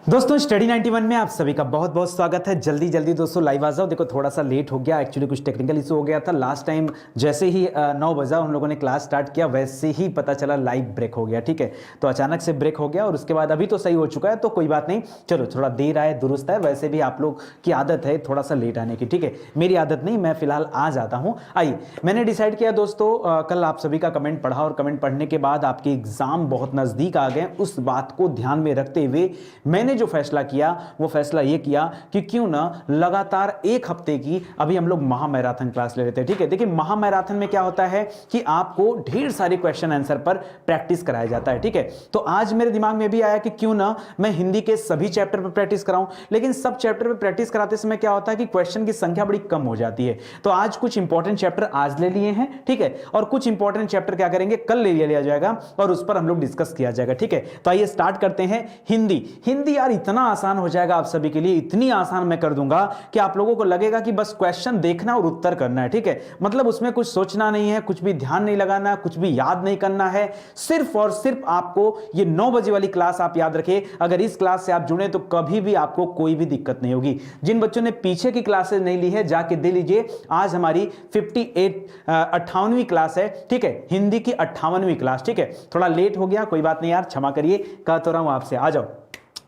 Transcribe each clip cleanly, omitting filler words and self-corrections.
दोस्तों स्टडी 91 में आप सभी का बहुत बहुत स्वागत है। जल्दी जल्दी दोस्तों लाइव आ जाओ। देखो थोड़ा सा लेट हो गया, एक्चुअली कुछ टेक्निकल इशू हो गया था। लास्ट टाइम जैसे ही 9 बजा हम लोगों ने क्लास स्टार्ट किया, वैसे ही पता चला लाइव ब्रेक हो गया। ठीक है, तो अचानक से ब्रेक हो गया और उसके बाद अभी तो सही हो चुका है, तो कोई बात नहीं। चलो थोड़ा देर आए दुरुस्त है, वैसे भी आप लोग की आदत है थोड़ा सा लेट आने की। ठीक है, मेरी आदत नहीं, मैं फिलहाल आ जाता हूँ। आइए, मैंने डिसाइड किया दोस्तों, कल आप सभी का कमेंट पढ़ा और कमेंट पढ़ने के बाद आपके एग्जाम बहुत नज़दीक आ गए। उस बात को ध्यान में रखते हुए मैंने जो फैसला किया वो फैसला ये किया कि क्यों ना लगातार एक हफ्ते की अभी हम लोग महामैराथन क्लास ले लेते हैं। ठीक है, देखिए महामैराथन में क्या होता है कि आपको ढेर सारे क्वेश्चन आंसर पर प्रैक्टिस कराया जाता है। ठीक है, तो आज मेरे दिमाग में भी आया कि क्यों ना मैं हिंदी के सभी चैप्टर पर प्रैक्टिस कराऊं, लेकिन सब चैप्टर पर प्रैक्टिस कराते समय क्या होता है कि क्वेश्चन की संख्या बड़ी कम हो जाती है। तो आज कुछ इंपॉर्टेंट चैप्टर आज ले लिए हैं, ठीक है, और कुछ इंपॉर्टेंट चैप्टर क्या करेंगे कल ले लिया जाएगा और उस पर हम लोग डिस्कस किया जाएगा। ठीक है, तो आइए स्टार्ट करते हैं। हिंदी यार इतना आसान हो जाएगा आप सभी के लिए, इतनी आसान मैं कर दूंगा कि आप लोगों को लगेगा कि बस क्वेश्चन देखना और उत्तर करना है। ठीक है, मतलब उसमें कुछ सोचना नहीं है, कुछ भी ध्यान नहीं लगाना, कुछ भी याद नहीं करना है। सिर्फ और सिर्फ आपको ये 9 बजे वाली क्लास आप याद रखें। अगर इस क्लास से आप जुड़े तो कभी भी आपको कोई भी दिक्कत नहीं होगी। जिन बच्चों ने पीछे की क्लासेस नहीं ली है जाके दे लीजिए। आज हमारी 58वीं क्लास है। ठीक है, हिंदी की 58वीं क्लास। ठीक है, थोड़ा लेट हो गया, कोई बात नहीं यार, क्षमा करिए, कह तो रहा हूं आपसे। आ जाओ,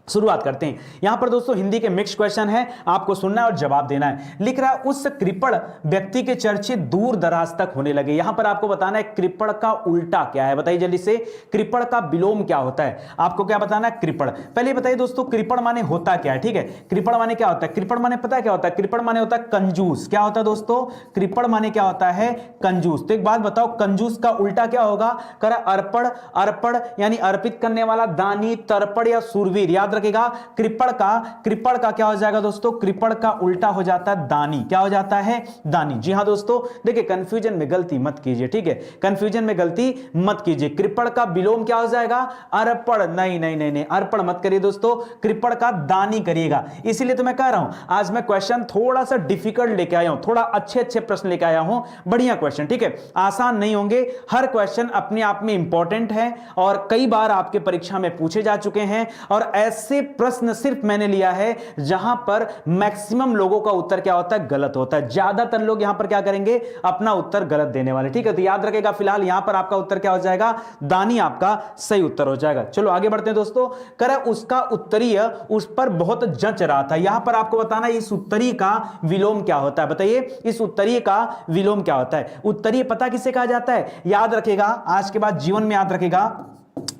शुरुआत करते हैं। यहां पर दोस्तों हिंदी के मिक्स क्वेश्चन है, आपको सुनना है और जवाब देना है। लिख रहा है उस कृपण व्यक्ति के चर्चे दूर दराज तक होने लगे। यहां पर आपको बताना है कृपण का उल्टा क्या है, बताइए जल्दी से। कृपण का विलोम क्या होता है, आपको क्या बताना है। कृपण, पहले बताइए दोस्तों कृपण माने होता क्या है। ठीक है, कृपण माने क्या होता है, कृपण माने पता है क्या होता है, कृपण माने होता है कंजूस। क्या होता है दोस्तों, कृपण माने क्या होता है, कंजूस। तो एक बात बताओ, कंजूस का उल्टा क्या होगा, करा अर्पण। अर्पण यानी अर्पित करने वाला, दानी, तर्पण या सूरवीर। याद रखेगा, कृपण का क्या हो जाएगा दोस्तों, कृपण का उल्टा हो जाता है दानी। क्या हो जाता है, दानी। जी हां दोस्तों, देखिए कंफ्यूजन में गलती मत कीजिए। ठीक है, कंफ्यूजन में गलती मत कीजिए। कृपण का विलोम क्या हो जाएगा, अर्पण। नहीं नहीं नहीं नहीं, अर्पण मत करिए दोस्तों, कृपण का दानी करिएगा। इसीलिए तो मैं कह रहा हूं आज मैं क्वेश्चन थोड़ा सा डिफिकल्ट लेके आया हूं, थोड़ा अच्छे अच्छे प्रश्न लेके आया हूं, बढ़िया क्वेश्चन। ठीक है, आसान नहीं होंगे, हर क्वेश्चन अपने आप में इंपॉर्टेंट है और कई बार आपके परीक्षा में पूछे जा चुके हैं। और ऐसे प्रश्न सिर्फ मैंने लिया है जहां पर मैक्सिमम लोगों का उत्तर क्या होता है, गलत होता है। ज्यादातर लोग यहां पर क्या करेंगे, अपना उत्तर गलत देने वाले। ठीक है, तो याद रखेगा फिलहाल यहां पर आपका उत्तर क्या हो जाएगा, दानी आपका सही उत्तर हो जाएगा। चलो आगे बढ़ते हैं दोस्तों। करे उसका उत्तरीय उस पर बहुत जच रहा था। यहां पर आपको बताना है इस उत्तरीय का विलोम क्या होता है। बताइए इस उत्तरीय का विलोम क्या होता है। उत्तरीय पता किसे कहा जाता है, याद रखेगा, आज के बाद जीवन में याद रखेगा।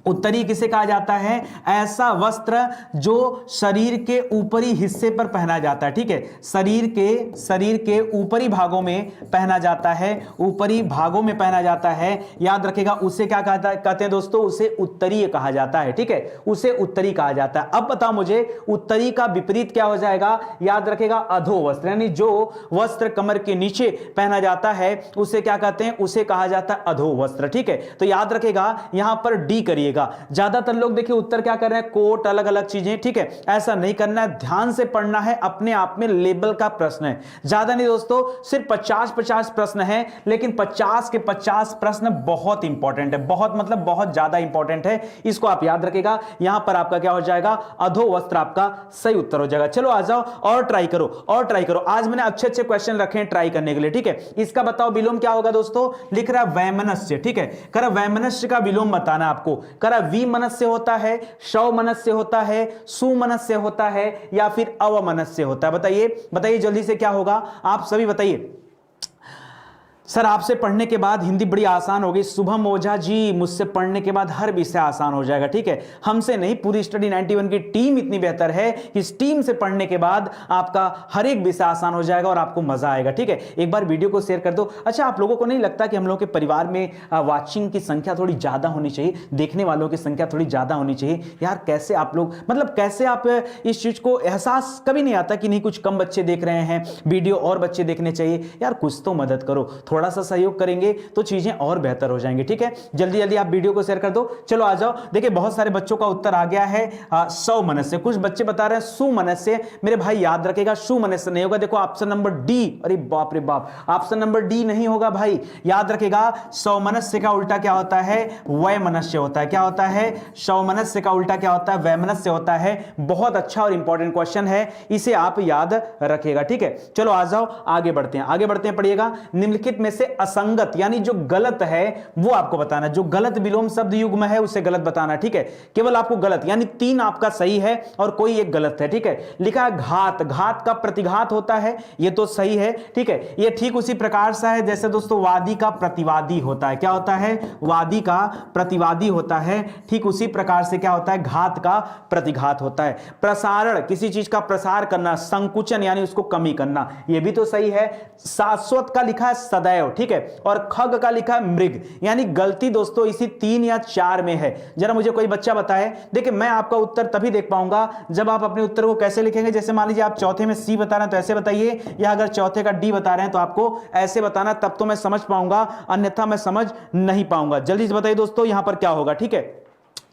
उत्तरीय किसे कहा जाता है, ऐसा वस्त्र जो शरीर के ऊपरी हिस्से पर पहना जाता है। ठीक है, शरीर के ऊपरी भागों में पहना जाता है, ऊपरी भागों में पहना जाता है। याद रखेगा, उसे क्या कहते हैं दोस्तों, उसे उत्तरीय कहा जाता है। ठीक है, उसे उत्तरीय कहा जाता है। अब बताओ मुझे उत्तरीय का विपरीत क्या हो जाएगा, याद रखेगा अधो वस्त्र, यानी जो वस्त्र कमर के नीचे पहना जाता है उसे क्या कहते हैं, उसे कहा जाता है अधो वस्त्र। ठीक है, तो याद रखेगा यहां पर डी करिए। ज्यादातर लोग देखिए उत्तर क्या कर रहे हैं, कोट, अलग अलग चीजें। ठीक है, ऐसा नहीं करना है, ध्यान से पढ़ना है, अपने आप में लेवल का प्रश्न है, ज्यादा नहीं दोस्तों, सिर्फ 50-50 प्रश्न है, लेकिन 50 के 50 प्रश्न बहुत इंपॉर्टेंट है, बहुत मतलब बहुत ज्यादा इंपॉर्टेंट है। इसको आप याद रखेगा। यहां पर आपका क्या हो जाएगा, अधो वस्त्र आपका सही उत्तर हो जाएगा। चलो आ जाओ और ट्राई करो, और ट्राई करो। आज मैंने अच्छे अच्छे क्वेश्चन रखे हैं ट्राई करने के लिए। ठीक है, इसका बताओ विलोम क्या होगा दोस्तों, लिख रहा है वैमनस्य। ठीक है, कर वैमनस्य का विलोम बताना आपको। करा विमनस्य होता है, शवमनस्य होता है, सुमनस्य होता है या फिर अवमनस्य होता है। बताइए बताइए जल्दी से क्या होगा, आप सभी बताइए। सर आपसे पढ़ने के बाद हिंदी बड़ी आसान हो गई। शुभम ओझा जी, मुझसे पढ़ने के बाद हर विषय आसान हो जाएगा। ठीक है, हमसे नहीं, पूरी स्टडी 91 की टीम इतनी बेहतर है कि इस टीम से पढ़ने के बाद आपका हर एक विषय आसान हो जाएगा और आपको मजा आएगा। ठीक है, एक बार वीडियो को शेयर कर दो। अच्छा, आप लोगों को नहीं लगता कि हम लोगों के परिवार में वाचिंग की संख्या थोड़ी ज्यादा होनी चाहिए, देखने वालों की संख्या थोड़ी ज्यादा होनी चाहिए? यार कैसे आप लोग, मतलब कैसे आप इस चीज को एहसास कभी नहीं आता कि नहीं कुछ कम बच्चे देख रहे हैं, वीडियो और बच्चे देखने चाहिए? यार कुछ तो मदद करो, थोड़ा सा सहयोग करेंगे तो चीजें और बेहतर हो जाएंगी। ठीक है, जल्दी जल्दी आप वीडियो को शेयर कर दो। चलो आ जाओ, देखिए बहुत सारे बच्चों का उत्तर आ गया है 100 मनुष्य। कुछ बच्चे बता रहे हैं सुमनस्य। मेरे भाई याद रखेगा सुमनस्य नहीं होगा। देखो ऑप्शन नंबर डी, अरे बाप रे बाप, ऑप्शन नंबर डी नहीं होगा भाई। याद रखेगा सौमनस्य का उल्टा क्या होता है? वैमनस्य होता है। क्या होता है? सौमनस्य का उल्टा क्या होता है? वैमनस्य होता है। बहुत अच्छा और इंपॉर्टेंट क्वेश्चन है, इसे आप याद रखेगा। ठीक है, चलो आ जाओ आगे बढ़ते हैं, आगे बढ़ते हैं। पढ़िएगा, निम्नलिखित में से असंगत यानी जो गलत है वो आपको बताना। जो गलत विलोम शब्द युग्म है उसे गलत बताना। ठीक है, केवल आपको गलत, यानी 3 आपका सही है और कोई एक गलत है। ठीक है, लिखा है घात, घात का प्रतिघात होता है, ये तो सही है। ठीक है, ये ठीक उसी प्रकार से है जैसे दोस्तों वादी का प्रतिवादी होता है। क्या होता है? वादी का प्रतिवादी होता है। ठीक उसी प्रकार से क्या होता है? घात का प्रतिघात होता है। प्रसारण, किसी चीज का प्रसार करना। संकुचन यानी उसको कमी करना, ये भी तो सही है। शाश्वत का लिखा है सदैव। ठीक है, और खग का लिखा है मृग, यानी गलती दोस्तों इसी 3 या 4 में है। जरा मुझे कोई बच्चा बताए। देखिए मैं आपका उत्तर तभी देख पाऊंगा जब आप अपने उत्तर को कैसे लिखेंगे। जैसे मान लीजिए आप चौथे में सी बता रहे हैं तो ऐसे बताइए, या अगर चौथे का डी बता रहे हैं तो आपको ऐसे बताना, तब तो मैं समझ पाऊंगा, अन्यथा मैं समझ नहीं पाऊंगा। जल्दी से बताइए दोस्तों यहां पर क्या होगा। ठीक है,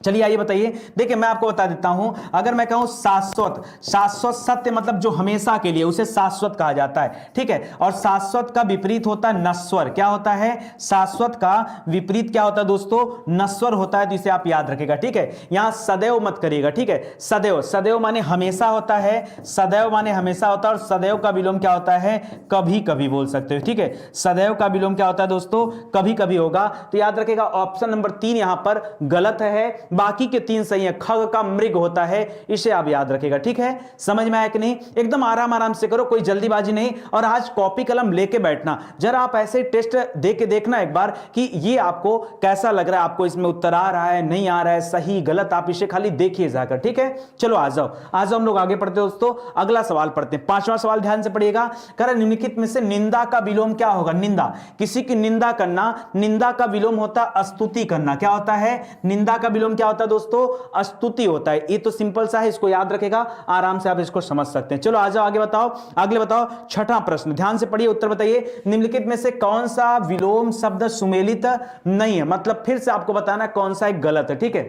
चलिए आइए बताइए। देखिए मैं आपको बता देता हूं, अगर मैं कहूं शाश्वत, शाश्वत सत्य मतलब जो हमेशा के लिए, उसे शाश्वत कहा जाता है। ठीक है, और शाश्वत का विपरीत होता है नश्वर। क्या होता है? शाश्वत का विपरीत क्या होता है दोस्तों? नश्वर होता है। तो इसे आप याद रखिएगा। ठीक है, यहां सदैव मत करिएगा। ठीक है, सदैव, सदैव माने हमेशा होता है, सदैव माने हमेशा होता है। और सदैव का विलोम क्या होता है? कभी कभी बोल सकते हो। ठीक है, सदैव का विलोम क्या होता है दोस्तों? कभी कभी होगा। तो याद रखिएगा ऑप्शन नंबर 3 यहां पर गलत है, बाकी के 3 सही है। खग का मृग होता है, इसे आप याद रखेगा। ठीक है, समझ में आया कि नहीं? एकदम आराम आराम से करो, कोई जल्दीबाजी नहीं। और आज कॉपी कलम लेके बैठना, जरा आप ऐसे टेस्ट दे के देखना एक बार कि ये आपको कैसा लग रहा है, आपको इसमें उत्तर आ रहा है नहीं आ रहा है, सही गलत, आप इसे खाली देखिए जाकर। ठीक है, चलो आ जाओ, आ जाओ हम लोग आगे पढ़ते हैं दोस्तों। अगला सवाल पढ़ते हैं, 5वां सवाल ध्यान से पढ़िएगा। कह रहा निम्नलिखित में से निंदा का विलोम क्या होगा? निंदा, किसी की निंदा करना, निंदा का विलोम होता है स्तुति करना। क्या होता है? निंदा का विलोम क्या होता है दोस्तों? स्तुति होता है। ये तो सिंपल सा है, इसको याद रखेगा, आराम से आप इसको समझ सकते हैं। चलो आ जाओ आगे बताओ, अगले बताओ। 6वां प्रश्न, ध्यान से पढ़िए, उत्तर बताइए। निम्नलिखित में से कौन सा विलोम शब्द सुमेलित नहीं है? मतलब फिर से आपको बताना कौन सा एक गलत है। ठीक है,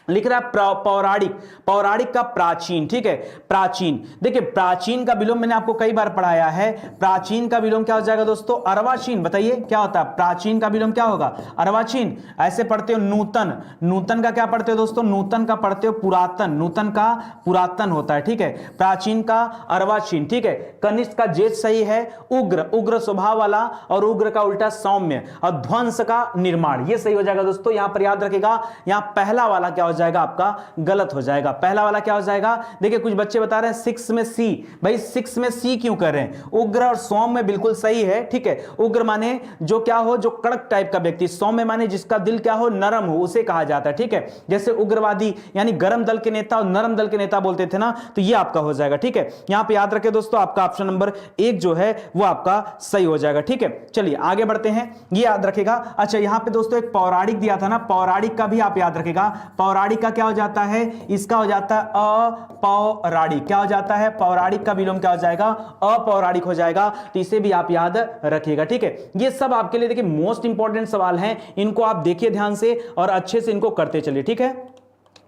लिख रहा है पौराणिक, पौराणिक का प्राचीन। ठीक है, प्राचीन, देखिए प्राचीन का विलोम मैंने आपको कई बार पढ़ाया है। प्राचीन का विलोम क्या हो जाएगा दोस्तों? अर्वाचीन। बताइए क्या होता है? प्राचीन का विलोम क्या होगा? अर्वाचीन। ऐसे पढ़ते हो नूतन, नूतन का क्या पढ़ते हो दोस्तों? नूतन का पढ़ते हो पुरातन, नूतन का पुरातन होता है। ठीक है, प्राचीन का अर्वाचीन। ठीक है, कनिष्ठ का जेठ सही है। उग्र, उग्र स्वभाव वाला, और उग्र का उल्टा सौम्य, और ध्वंस का निर्माण, ये सही हो जाएगा दोस्तों। यहां पर याद रखेगा, यहां पहला वाला क्या हो जाएगा आपका? गलत हो जाएगा। पहला वाला क्या हो जाएगा? देखिए कुछ बच्चे बता रहे हैं 6 में सी। भाई 6 में सी क्यों कर रहे हैं? उग्र और सौम्य बिल्कुल सही है। ठीक है, उग्र माने जो क्या हो, जो कड़क टाइप का व्यक्ति। सौम्य माने जिसका दिल क्या हो, नरम हो, उसे कहा जाता है। ठीक है, जैसे उग्रवादी यानी गरम दल के नेता और नरम दल के नेता बोलते थे ना, तो ये आपका हो जाएगा। ठीक है, यहां पे याद रखें दोस्तों, आपका ऑप्शन नंबर 1 जो है वो आपका सही हो जाएगा। ठीक है, चलिए आगे बढ़ते हैं, ये याद रखेगा। अच्छा यहां पे दोस्तों एक पौराणिक दिया था ना, पौराणिक का भी आप याद रखेगा। पौराणिक का क्या हो जाता है? इसका हो जाता है अपौराणिक। क्या हो जाता है? पौराणिक का विलोम क्या हो जाएगा? अपौराणिक हो जाएगा। तो इसे भी आप याद रखिएगा। ठीक है, ये सब आपके लिए देखिए मोस्ट इंपॉर्टेंट सवाल हैं, इनको आप देखिए ध्यान से और अच्छे से इनको करते चलिए। ठीक है,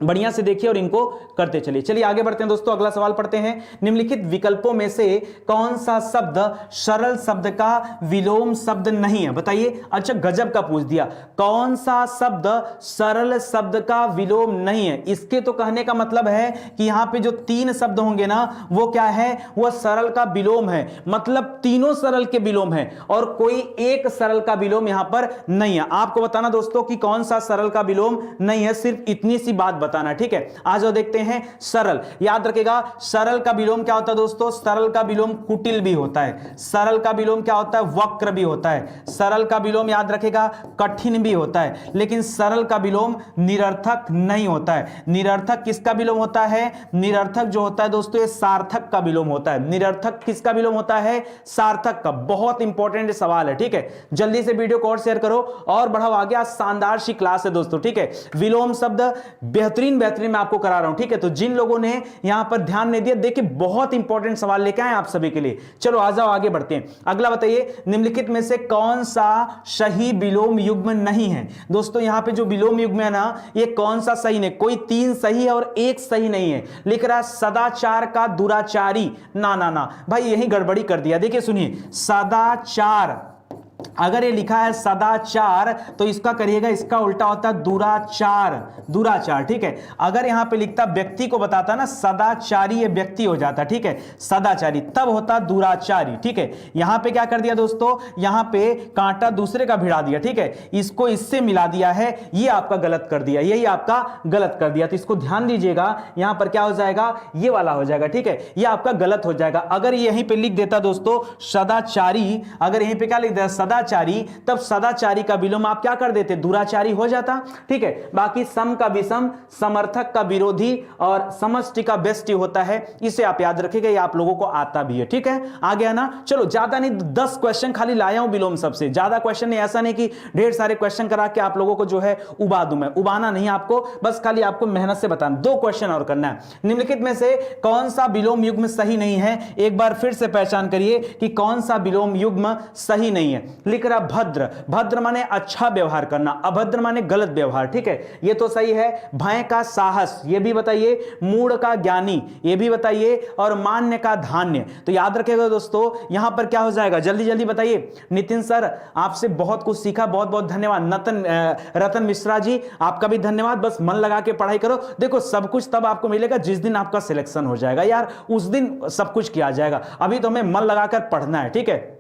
बढ़िया से देखिए और इनको करते चलिए। चलिए आगे बढ़ते हैं दोस्तों, अगला सवाल पढ़ते हैं। निम्नलिखित विकल्पों में से कौन सा शब्द सरल शब्द का विलोम शब्द नहीं है? बताइए। अच्छा गजब का पूछ दिया, कौन सा शब्द सरल शब्द का विलोम नहीं है? इसके तो कहने का मतलब है कि यहां पे जो 3 शब्द होंगे ना, वो क्या है? वो सरल का विलोम है। मतलब तीनों सरल के विलोम है और कोई एक सरल का विलोम यहां पर नहीं है। आपको बताना दोस्तों कि कौन सा सरल का विलोम नहीं है, सिर्फ इतनी सी बात बताना। ठीक है, आज जो देखते हैं सरल, याद रखेगा सरल का विलोम क्या होता है दोस्तों? सरल का विलोम कुटिल भी होता है, सरल का विलोम क्या होता है? वक्र भी होता है, सरल का विलोम याद रखेगा कठिन भी होता है, लेकिन सरल का विलोम निरर्थक नहीं होता है। निरर्थक किसका विलोम होता है? निरर्थक जो होता है दोस्तों, ये सार्थक का विलोम होता है। निरर्थक किसका विलोम होता है? सार्थक का। बहुत इंपॉर्टेंट सवाल है। ठीक है, जल्दी से वीडियो को और शेयर करो और बढ़ाओ आगे। आज शानदार सी क्लास है दोस्तों। ठीक है, विलोम शब्द बेहतरीन बेहतरीन बेहतरीन मैं आपको करा रहा हूं, ठीक है। तो जिन लोगों ने यहां पर ध्यान नहीं दिया, देखिए बहुत इंपॉर्टेंट सवाल लेके आए आप सभी के लिए। चलो आ जाओ आगे बढ़ते हैं। अगला बताइए, निम्नलिखित में से कौन सा सही विलोम युग्म नहीं है। दोस्तों यहां पे जो विलोम युग्म है ना, ये कौन सा सही नहीं, कोई 3 सही है और 1 सही नहीं है। लिख रहा सदाचार का दुराचारी, ना ना ना भाई, यही गड़बड़ी कर दिया। देखिए सुनिए, सदाचार अगर ये लिखा है सदाचार तो इसका करिएगा, इसका उल्टा होता है दुराचार, दुराचार, ठीक है। अगर यहां पे लिखता व्यक्ति को बताता ना सदाचारी, ये व्यक्ति हो जाता, ठीक है, सदाचारी, तब होता दुराचारी, ठीक है। यहां पे क्या कर दिया दोस्तों, यहां पे कांटा दूसरे का भिड़ा दिया, ठीक है, इसको इससे मिला दिया है, ये आपका गलत कर दिया, यही आपका गलत कर दिया। तो इसको ध्यान दीजिएगा, यहां पर क्या हो जाएगा, ये वाला हो जाएगा, ठीक है, ये आपका गलत हो जाएगा। अगर यहीं पे लिख देता दोस्तों सदाचारी, अगर यहीं पे क्या लिख देता सदाचारी, तब सदाचारी का विलोम आप क्या कर देते, दुराचारी हो जाता, ठीक है। बाकी सम का विषम, समर्थक का विरोधी और समष्टि का व्यष्टि होता है, इसे आप याद रखिएगा, ये आप लोगों को आता भी है, ठीक है। आ गया ना। चलो ज्यादा नहीं, 10 क्वेश्चन खाली लाया हूं विलोम सबसे, ज्यादा क्वेश्चन नहीं, ऐसा नहीं कि ढेर सारे क्वेश्चन करा के आप लोगों को जो है उबा दूं मैं, उबाना नहीं आपको, बस खाली आपको मेहनत से बताना। 2 क्वेश्चन और करना है। निम्नलिखित में से कौन सा विलोम युग्म सही नहीं है, एक बार फिर से पहचान करिए कि कौन सा विलोम युग्म सही नहीं है। लिख रहा भद्र, भद्र माने अच्छा व्यवहार करना, अभद्र माने गलत व्यवहार, ठीक है, ये तो सही है। भय का साहस, ये भी बताइए। मूढ़ का ज्ञानी, ये भी बताइए। और मान्य का धान्य, तो याद रखिएगा दोस्तों, यहां पर क्या हो जाएगा, जल्दी जल्दी बताइए। नितिन सर आपसे बहुत कुछ सीखा, बहुत बहुत धन्यवाद। रतन मिश्रा जी आपका भी धन्यवाद। बस मन लगा के पढ़ाई करो, देखो सब कुछ तब आपको मिलेगा जिस दिन आपका सिलेक्शन हो जाएगा यार, उस दिन सब कुछ किया जाएगा, अभी तो हमें मन लगाकर पढ़ना है, ठीक है।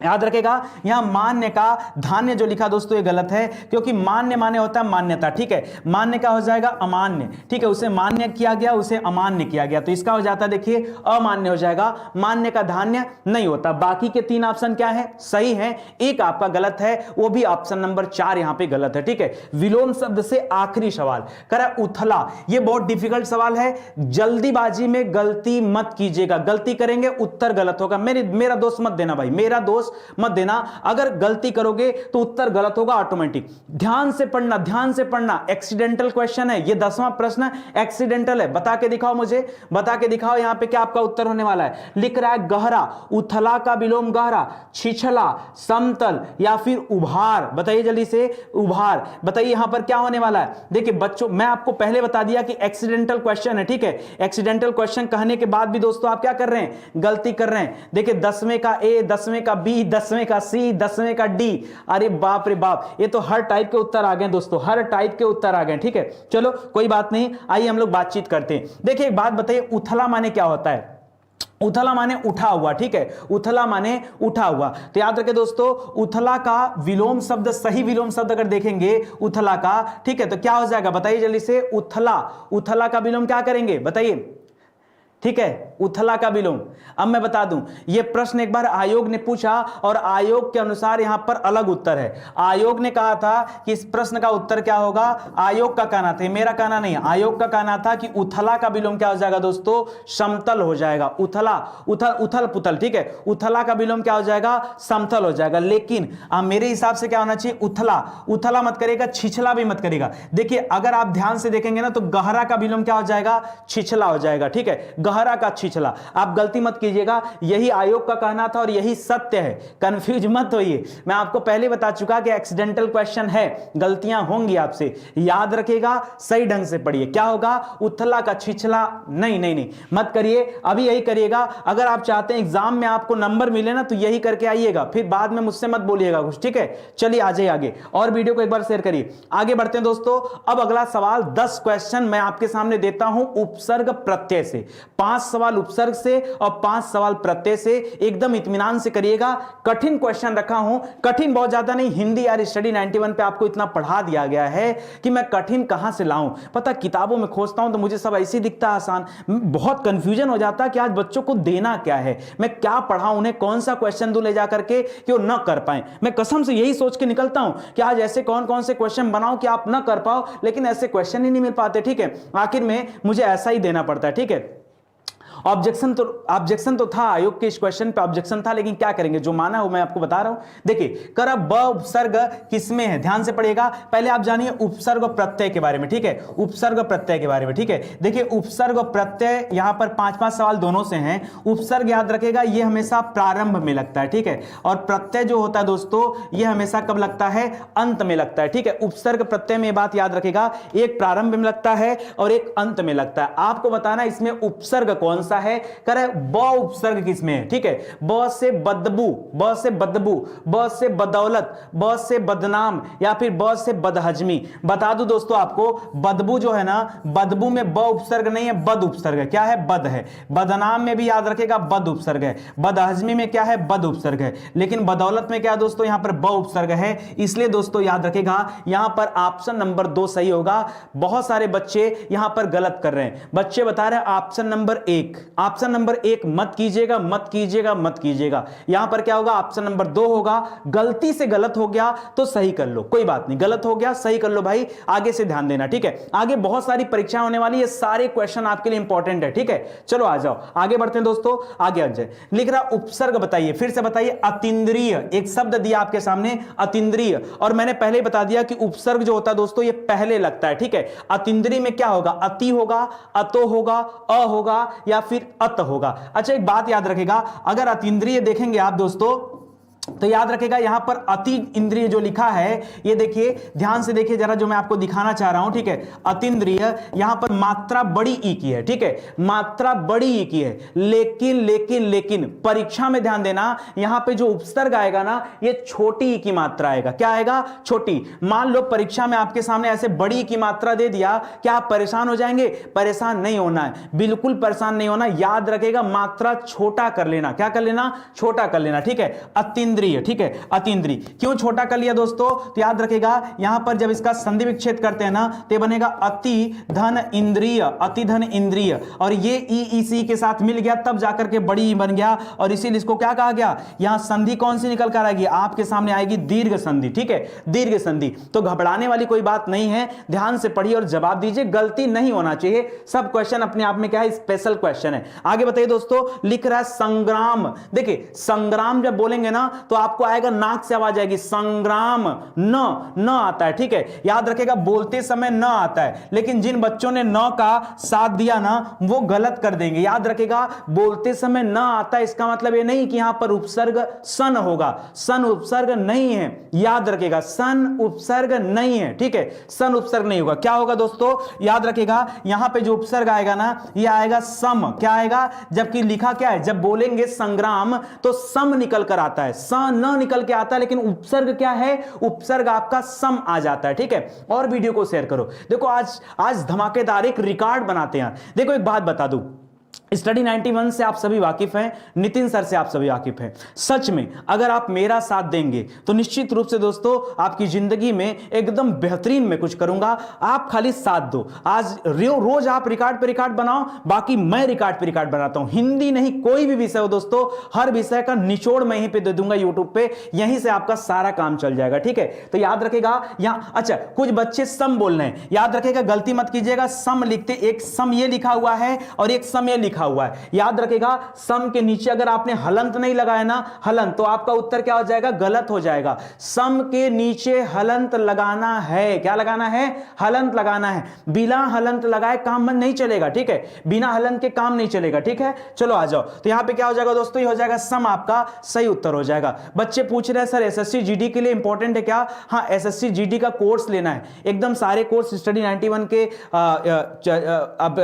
याद रखेगा, यहां मान्य का धान्य जो लिखा दोस्तों ये गलत है, क्योंकि मान्य माने होता है मान्यता, ठीक है। मान्य का हो जाएगा अमान्य, ठीक है, उसे मान्य किया गया, उसे अमान्य किया गया, तो इसका हो जाता है देखिए अमान्य हो जाएगा। मान्य का धान्य नहीं होता। बाकी के 3 ऑप्शन क्या है, सही है, एक आपका गलत है, वो भी ऑप्शन नंबर 4 यहां पे गलत है, ठीक है। विलोम शब्द से आखिरी सवाल करा उथला, ये बहुत डिफिकल्ट सवाल है, जल्दीबाजी में गलती मत कीजिएगा, गलती करेंगे उत्तर गलत होगा। मेरा दोस्त मत देना भाई, मेरा दोस्त मत देना, अगर गलती करोगे तो उत्तर गलत होगा ऑटोमेटिक। ध्यान से पढ़ना, ध्यान से पढ़ना, एक्सीडेंटल क्वेश्चन है ये, 10वां प्रश्न एक्सीडेंटल है। बता के दिखाओ मुझे, बता के दिखाओ यहां पे क्या आपका उत्तर होने वाला है। लिख रहा है गहरा, उथला का विलोम गहरा, छिछला, समतल या फिर उभार, बताइए जल्दी से, उभार। बताइए यहां पर क्या होने वाला है। देखिए बच्चों, मैं आपको पहले बता दिया कि एक्सीडेंटल क्वेश्चन है, ठीक है। एक्सीडेंटल क्वेश्चन कहने के बाद भी दोस्तों आप क्या कर रहे हैं, गलती कर रहे हैं। देखिए 10वें का ए, 10वें का बी, 10वें का सी, 10वें का डी, अरे बाप रे बाप, ये तो हर टाइप के उत्तर आ गए दोस्तों, हर टाइप के उत्तर आ गए, ठीक है। चलो कोई बात नहीं, आइए हम लोग बातचीत करते हैं। देखिए एक बात बताइए, उथला माने क्या होता है। उथला माने उठा हुआ, ठीक है, उथला माने उठा हुआ। तो याद रखें दोस्तों, उथला का विलोम शब्द, सही विलोम शब्द अगर देखेंगे उथला का, ठीक है, तो क्या हो जाएगा बताइए जल्दी से। उथला, उथला का विलोम क्या करेंगे बताइए, ठीक है, उथला का विलोम। अब मैं बता दूं, यह प्रश्न एक बार आयोग ने पूछा और आयोग के अनुसार यहां पर अलग उत्तर है। आयोग ने कहा था कि इस प्रश्न का उत्तर क्या होगा, आयोग का कहना था, मेरा कहना नहीं, आयोग का कहना था कि उथला का विलोम क्या हो जाएगा दोस्तों, समतल हो जाएगा। उथला, उथल पुथल, ठीक है, उथला का विलोम क्या हो जाएगा, समतल हो जाएगा। लेकिन मेरे हिसाब से क्या होना चाहिए, उथला, उथला मत करेगा, छिछला भी मत करेगा। देखिए अगर आप ध्यान से देखेंगे ना, तो गहरा का विलोम क्या हो जाएगा, छिछला हो जाएगा, ठीक है, गहरा का छिछला। आप गलती मत कीजिएगा, यही आयोग का कहना था और यही सत्य है, कंफ्यूज मत होइए। मैं आपको पहले बता चुका कि एक्सीडेंटल क्वेश्चन है, गलतियां होंगी आपसे, याद रखिएगा, सही ढंग से पढ़िए। क्या होगा, उथला का छिछला, नहीं नहीं नहीं मत करिए, अभी यही करिएगा। अगर आप चाहते हैं एग्जाम में आपको नंबर मिले ना, तो यही करके आइएगा, फिर बाद में मुझसे मत बोलिएगा कुछ, ठीक है। चलिए आ जाइए आगे, और वीडियो को एक बार शेयर करिए। आगे बढ़ते हैं दोस्तों। अब अगला सवाल, 10 क्वेश्चन मैं आपके सामने देता हूं उपसर्ग प्रत्यय से, 5 सवाल उपसर्ग से और 5 सवाल प्रत्यय से। एकदम इत्मीनान से करिएगा, कठिन क्वेश्चन रखा हूं, कठिन बहुत ज्यादा नहीं। हिंदी यार स्टडी 91 पे आपको इतना पढ़ा दिया गया है कि मैं कठिन कहां से लाऊं। पता किताबों में खोजता हूं तो मुझे सब ऐसे दिखता है आसान, बहुत कंफ्यूजन हो जाता है कि आज बच्चों को देना क्या है, मैं क्या पढ़ाऊं, उन्हें कौन सा क्वेश्चन दूं ले जाकर के कि वो न कर पाए। मैं कसम से यही सोच के निकलता हूं कि आज ऐसे कौन कौन से क्वेश्चन बनाओ कि आप न कर पाओ, लेकिन ऐसे क्वेश्चन ही नहीं मिल पाते, ठीक है। आखिर में मुझे ऐसा ही देना पड़ता है, ठीक है। ऑब्जेक्शन तो था, आयोग के इस क्वेश्चन पे ऑब्जेक्शन था, लेकिन क्या करेंगे, जो माना वो मैं आपको बता रहा हूं। देखिए कर ब उपसर्ग किसमें है, ध्यान से पढ़िएगा। पहले आप जानिए उपसर्ग प्रत्यय के बारे में, ठीक है, उपसर्ग प्रत्यय के बारे में, ठीक है। देखिए उपसर्ग प्रत्यय यहां पर 5-5 सवाल दोनों से हैं। उपसर्ग याद रखेगा ये हमेशा प्रारंभ में लगता है, ठीक है, और प्रत्यय जो होता है दोस्तों ये हमेशा कब लगता है, अंत में लगता है, ठीक है। उपसर्ग प्रत्यय में बात याद रखेगा, एक प्रारंभ में लगता है और एक अंत में लगता है। आपको बताना इसमें उपसर्ग कौन सा है, करे ब उपसर्ग किसमें है, ठीक है। ब से बदबू, ब से बदबू, ब से बदौलत, ब से बदनाम, या फिर ब से बदहजमी। बता दूं दोस्तों आपको, बदबू जो है ना, बदबू में ब उपसर्ग नहीं है, बद उपसर्ग है। क्या है, बद है। बदनाम में भी याद रखेगा बद उपसर्ग है। बदहजमी में क्या है, बद उपसर्ग है। लेकिन बदौलत में क्या दोस्तों, यहां पर ब उपसर्ग है। इसलिए दोस्तों याद रखेगा यहां पर ऑप्शन नंबर 2 सही होगा। बहुत सारे बच्चे यहां पर गलत कर रहे हैं। बच्चे बता रहे हैं ऑप्शन नंबर 1, ऑप्शन नंबर 1 मत कीजिएगा, मत कीजिएगा, मत कीजिएगा। यहां पर क्या होगा, ऑप्शन नंबर 2 होगा। गलती से गलत हो गया तो सही कर लो, कोई बात नहीं, गलत हो गया सही कर लो भाई, आगे से ध्यान देना, ठीक है। आगे बहुत सारी परीक्षाएं होने वाली है, सारे क्वेश्चन आपके लिए इंपॉर्टेंट है, ठीक है। चलो आ जाओ, आगे बढ़ते हैं दोस्तों, आगे आ जाए। लिख रहा उपसर्ग बताइए, फिर से बताइए, अतीन्द्रिय, एक शब्द दिया आपके सामने अतीन्द्रिय, और मैंने पहले ही बता दिया कि उपसर्ग जो होता है दोस्तों ये पहले लगता है, ठीक है। अतीन्द्रिय में क्या होगा, अति होगा, अतो होगा, अ होगा, या फिर अत होगा। अच्छा एक बात याद रखेगा, अगर अतीन्द्रिय देखेंगे आप दोस्तों तो याद रखेगा यहां पर अति इंद्रिय जो लिखा है, ये देखिए ध्यान से देखिए जरा, जो मैं आपको दिखाना चाह रहा हूं, ठीक है। अतीन्द्रिय यहां पर मात्रा बड़ी ई की है, ठीक है, मात्रा बड़ी ई की है। लेकिन लेकिन लेकिन परीक्षा में ध्यान देना, यहां पे जो उपसर्ग आएगा ना, ये छोटी ई की मात्रा आएगा। क्या आएगा, छोटी। मान लो परीक्षा में आपके सामने ऐसे बड़ी ई की मात्रा दे दिया, क्या आप परेशान हो जाएंगे? परेशान नहीं होना है, बिल्कुल परेशान नहीं होना। याद रखेगा मात्रा छोटा कर लेना, क्या कर लेना, छोटा कर लेना, ठीक है। अतीन्द्रिय, ठीक है, अतीन्द्रिय क्यों छोटा कर लिया दोस्तों, तो याद रखेगा यहां पर जब इसका संधि विच्छेद करते हैं ना, तो बनेगा अति धन इंद्रिय, अति धन इंद्रिय, और ये ई सी के साथ मिल गया तब जाकर के बड़ी ई बन गया, और इसीलिए इसको क्या कहा गया, यहां संधि कौन सी निकल कर आएगी, आपके सामने आएगी दीर्घ संधि, ठीक है, दीर्घ संधि। तो घबराने वाली कोई बात नहीं है, ध्यान से पढ़िए और जवाब दीजिए, गलती नहीं होना चाहिए। सब क्वेश्चन अपने आप में क्या है, स्पेशल क्वेश्चन है। आगे बताइए दोस्तों, लिख रहा है संग्राम। देखिए संग्राम जब बोलेंगे ना तो आपको आएगा, नाक से आवाज आएगी, संग्राम, न आता है, ठीक है। याद रखेगा बोलते समय न आता है, लेकिन जिन बच्चों ने न का साथ दिया ना वो गलत कर देंगे। याद रखेगा बोलते समय न आता है, इसका मतलब ये नहीं कि यहां पर उपसर्ग सन होगा, सन उपसर्ग नहीं है। याद रखेगा सन उपसर्ग नहीं है, ठीक है, सन उपसर्ग नहीं होगा। क्या होगा दोस्तों, याद रखेगा यहां पे जो उपसर्ग आएगा ना, ये आएगा सम। क्या आएगा, जबकि लिखा क्या है, जब बोलेंगे संग्राम तो सम निकल कर आता है, स न निकल के आता है, लेकिन उपसर्ग क्या है, उपसर्ग आपका सम आ जाता है, ठीक है। और वीडियो को शेयर करो। देखो आज धमाकेदार एक रिकॉर्ड बनाते हैं। देखो एक बात बता दूं, स्टडी 91 से आप सभी वाकिफ हैं, नितिन सर से आप सभी वाकिफ हैं। सच में अगर आप मेरा साथ देंगे तो निश्चित रूप से दोस्तों आपकी जिंदगी में एकदम बेहतरीन मैं कुछ करूंगा। आप खाली साथ दो। आज रोज आप रिकॉर्ड पे रिकॉर्ड बनाओ, बाकी मैं रिकॉर्ड पे रिकॉर्ड बनाता हूं। हिंदी नहीं, कोई भी विषय हो दोस्तों, हर विषय का निचोड़ मैं यहीं पे दे दूंगा यूट्यूब पे, यहीं से आपका सारा काम चल जाएगा, ठीक है। तो याद रखेगा यहां, अच्छा कुछ बच्चे सम बोल रहे हैं, याद रखेगा गलती मत कीजिएगा। सम लिखते, एक सम ये लिखा हुआ है और एक सम ये लिखा हुआ है। याद रखेगा सम के नीचे अगर आपने हलंत नहीं लगाया ना, हलंत, तो आपका उत्तर क्या हो जाएगा, गलत हो जाएगा। सम के नीचे हलंत लगाना है, क्या लगाना है, हलंत लगाना है। बिना हलंत लगाए काम नहीं चलेगा, ठीक है, बिना हलंत के काम नहीं चलेगा, ठीक है। चलो आ जाओ, तो यहां पे क्या हो जाएगा दोस्तों, ये हो जाएगा सम, आपका सही उत्तर हो जाएगा। बच्चे पूछ रहे हैं सर एसएससी जीडी के लिए इंपॉर्टेंट है क्या? हाँ, एसएससी जीडी का कोर्स लेना है, एकदम सारे कोर्स स्टडी 91 के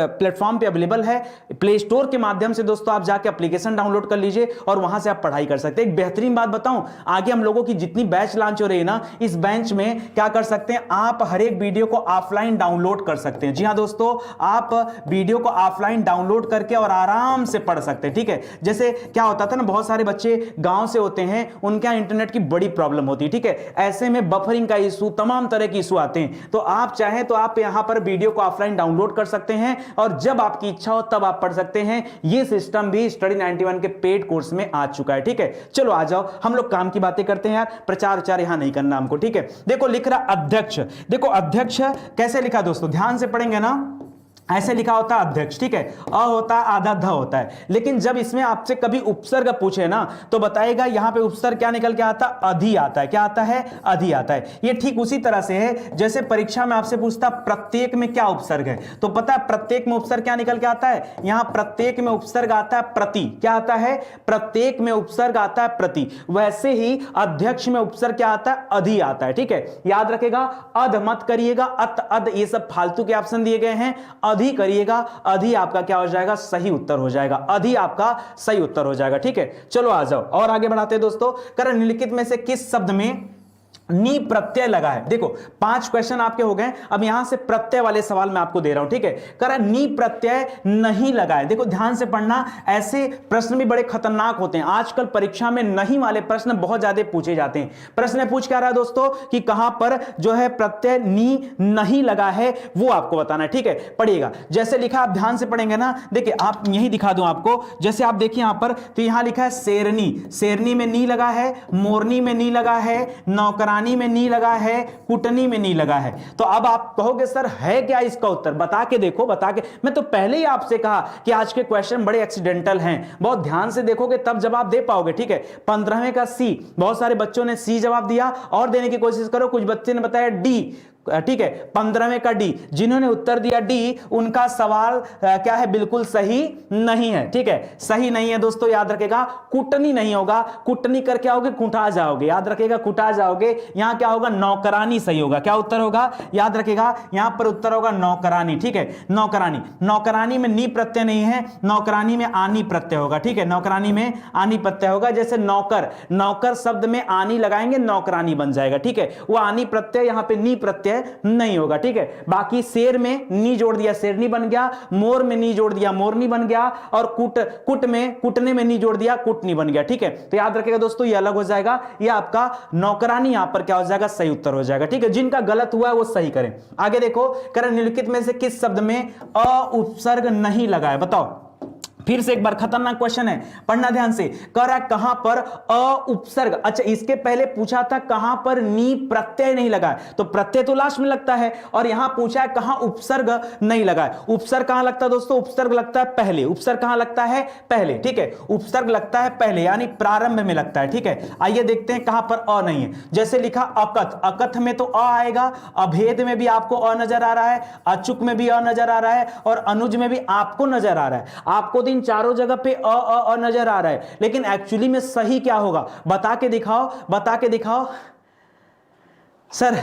प्लेटफॉर्म पे अवेलेबल है। प्ले स्टोर के माध्यम से दोस्तों आप जाके एप्लीकेशन डाउनलोड कर लीजिए और वहां से आप पढ़ाई कर सकते हैं। एक बेहतरीन बात बताऊं, आगे हम लोगों की जितनी बैच लॉन्च हो रही है ना, इस बेंच में क्या कर सकते हैं, आप हर एक वीडियो को ऑफलाइन डाउनलोड कर सकते हैं। जी हां दोस्तों, आप वीडियो को ऑफलाइन डाउनलोड करके और आराम से पढ़ सकते हैं, ठीक है। जैसे क्या होता था ना, बहुत सारे बच्चे गांव से होते हैं, उनके यहां इंटरनेट की बड़ी प्रॉब्लम होती है, ठीक है। ऐसे में बफरिंग का इशू, तमाम तरह के इशू आते हैं। तो आप चाहें तो आप यहां पर वीडियो को ऑफलाइन डाउनलोड कर सकते हैं और जब आपकी इच्छा हो तब आप पढ़ सकते हैं। ये सिस्टम भी स्टडी 91 के पेड कोर्स में आ चुका है, ठीक है। चलो आ जाओ, हम लोग काम की बातें करते हैं यार, प्रचार उचार यहां नहीं करना हमको, ठीक है। देखो लिख रहा अध्यक्ष, देखो अध्यक्ष कैसे लिखा दोस्तों, ध्यान से पढ़ेंगे ना, ऐसे लिखा होता है अध्यक्ष, ठीक है, अ होता है आधा ध होता है। लेकिन जब इसमें आपसे कभी उपसर्ग पूछे ना तो बताएगा यहां पे उपसर्ग क्या निकल के आता, अधि आता है। क्या आता है, अधि आता है। ये ठीक उसी तरह से है जैसे परीक्षा में आपसे पूछता प्रत्येक में क्या उपसर्ग है, तो पता है प्रत्येक में उपसर्ग क्या निकल के आता है, यहां प्रत्येक में उपसर्ग आता है प्रति। क्या आता है, प्रत्येक में उपसर्ग आता है प्रति। वैसे ही अध्यक्ष में उपसर्ग क्या आता है, अधि आता है, ठीक है। याद रखेगा, अध मत करिएगा, अत अद ये सब फालतू के ऑप्शन दिए गए हैं। अधि करिएगा, अधि आपका क्या हो जाएगा, सही उत्तर हो जाएगा। अधि आपका सही उत्तर हो जाएगा, ठीक है। चलो आ जाओ और आगे बढ़ाते हैं दोस्तों। कर निम्नलिखित में से किस शब्द में नी प्रत्यय लगा है। देखो 5 क्वेश्चन आपके हो गए। अब यहां से प्रत्यय वाले सवाल मैं आपको दे रहा हूं, ठीक है। कह रहा नी प्रत्यय नहीं लगा है। देखो ध्यान से पढ़ना, ऐसे प्रश्न भी बड़े खतरनाक होते हैं। आजकल परीक्षा में नहीं वाले प्रश्न बहुत ज्यादा पूछे जाते हैं। प्रश्न पूछ क्या रहा है दोस्तों कि कहां पर जो है प्रत्यय नी नहीं लगा है, वो आपको बताना है, ठीक है। पढ़िएगा, जैसे लिखा आप ध्यान से पढ़ेंगे ना। देखिए आप यही दिखा दूं आपको, जैसे आप देखिए यहां पर, तो यहां लिखा है शेरनी, शेरनी में नी लगा है, मोरनी में नी लगा है, नौकरानी में नी लगा है, कुटनी में नी लगा है। तो अब आप कहोगे सर है क्या इसका उत्तर, बता के देखो, बता के। मैं तो पहले ही आपसे कहा कि आज के क्वेश्चन बड़े एक्सीडेंटल हैं, बहुत ध्यान से देखोगे तब जवाब दे पाओगे, ठीक है। 15वें का सी, बहुत सारे बच्चों ने सी जवाब दिया, और देने की कोशिश करो। कुछ बच्चे ने बताया डी, ठीक है। 15वें का डी, जिन्होंने उत्तर दिया डी, उनका सवाल क्या है, बिल्कुल सही नहीं है, ठीक है। सही नहीं है दोस्तों, याद रखेगा। कुटनी नहीं होगा, कुटनी करके आओगे कुटा जाओगे, याद रखेगा, कुटा जाओगे। यहां क्या होगा, नौकरानी सही होगा। क्या उत्तर होगा, याद रखेगा, यहां पर उत्तर होगा नौकरानी, ठीक है। नौकरानी, नौकरानी में नी प्रत्यय नहीं है, नौकरानी में आनी प्रत्यय होगा, ठीक है। नौकरानी में आनी प्रत्यय होगा। जैसे नौकर, नौकर शब्द में आनी लगाएंगे, नौकरानी बन जाएगा, ठीक है। वो आनी प्रत्यय, यहां पे नी प्रत्यय नहीं होगा, ठीक है। बाकी शेर में नी जोड़ दिया, शेरनी बन गया। मोर में नी जोड़ दिया, मोरनी बन गया। और कुट में, कुटने में नी जोड़ दिया, कुटनी बन गया, ठीक है। तो याद रखिएगा दोस्तों, ये अलग हो जाएगा। ये आपका नौकरानी यहां पर क्या हो जाएगा, सही उत्तर हो जाएगा, ठीक है। जिनका गलत हुआ है वो सही करें। आगे देखो, करें निम्नलिखित में से किस शब्द में अ उपसर्ग नहीं लगा है, बताओ। फिर से एक बार खतरनाक क्वेश्चन है, पढ़ना ध्यान से। कह रहा है कहां पर अ उपसर्ग, अच्छा इसके पहले पूछा था कहां पर नी प्रत्यय नहीं लगा है, तो प्रत्यय तो लास्ट में लगता है। और यहां पूछा है कहां उपसर्ग नहीं लगा है। उपसर्ग कहां लगता है दोस्तों, उपसर्ग लगता है पहले। उपसर्ग कहां लगता है, पहले, ठीक है। उपसर्ग लगता है पहले, यानी प्रारंभ में लगता है, ठीक है। आइए देखते हैं कहां पर अ नहीं है। जैसे लिखा अकथ, अकथ में तो अ आएगा। अभेद में भी आपको अ नजर आ रहा है, अचुक में भी अ नजर आ रहा है, और अनुज में भी आपको नजर आ रहा है। आपको इन चारों जगह पे अ नजर आ रहा है, लेकिन एक्चुअली में सही क्या होगा, बता के दिखाओ, बता के दिखाओ सर।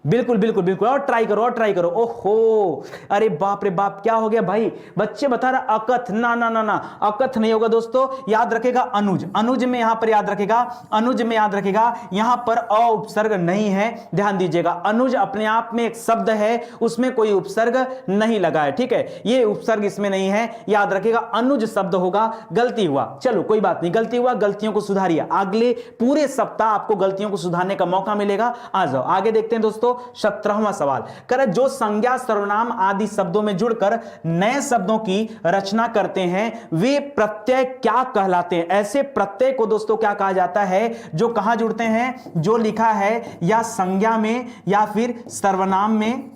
बिल्कुल बिल्कुल बिल्कुल, और ट्राई करो, और ट्राई करो। ओहो, अरे बाप रे बाप, क्या हो गया भाई, बच्चे बता रहा अकथ, ना ना ना ना, अकथ नहीं होगा दोस्तों। याद रखेगा अनुज, अनुज में यहां पर याद रखेगा, अनुज में याद रखेगा, यहां पर अ उपसर्ग नहीं है, ध्यान दीजिएगा। अनुज अपने आप में एक शब्द है, उसमें कोई उपसर्ग नहीं लगा है, ठीक है। ये उपसर्ग इसमें नहीं है, याद रखेगा। अनुज शब्द होगा, गलती हुआ, चलो कोई बात नहीं, गलती हुआ, गलतियों को सुधारिए। अगले पूरे सप्ताह आपको गलतियों को सुधारने का मौका मिलेगा। आ जाओ आगे देखते हैं दोस्तों। 17वां सवाल, करे जो संज्ञा सर्वनाम आदि शब्दों में जुड़कर नए शब्दों की रचना करते हैं वे प्रत्यय क्या कहलाते हैं। ऐसे प्रत्यय को दोस्तों क्या कहा जाता है, जो कहां जुड़ते हैं, जो लिखा है या संज्ञा में या फिर सर्वनाम में,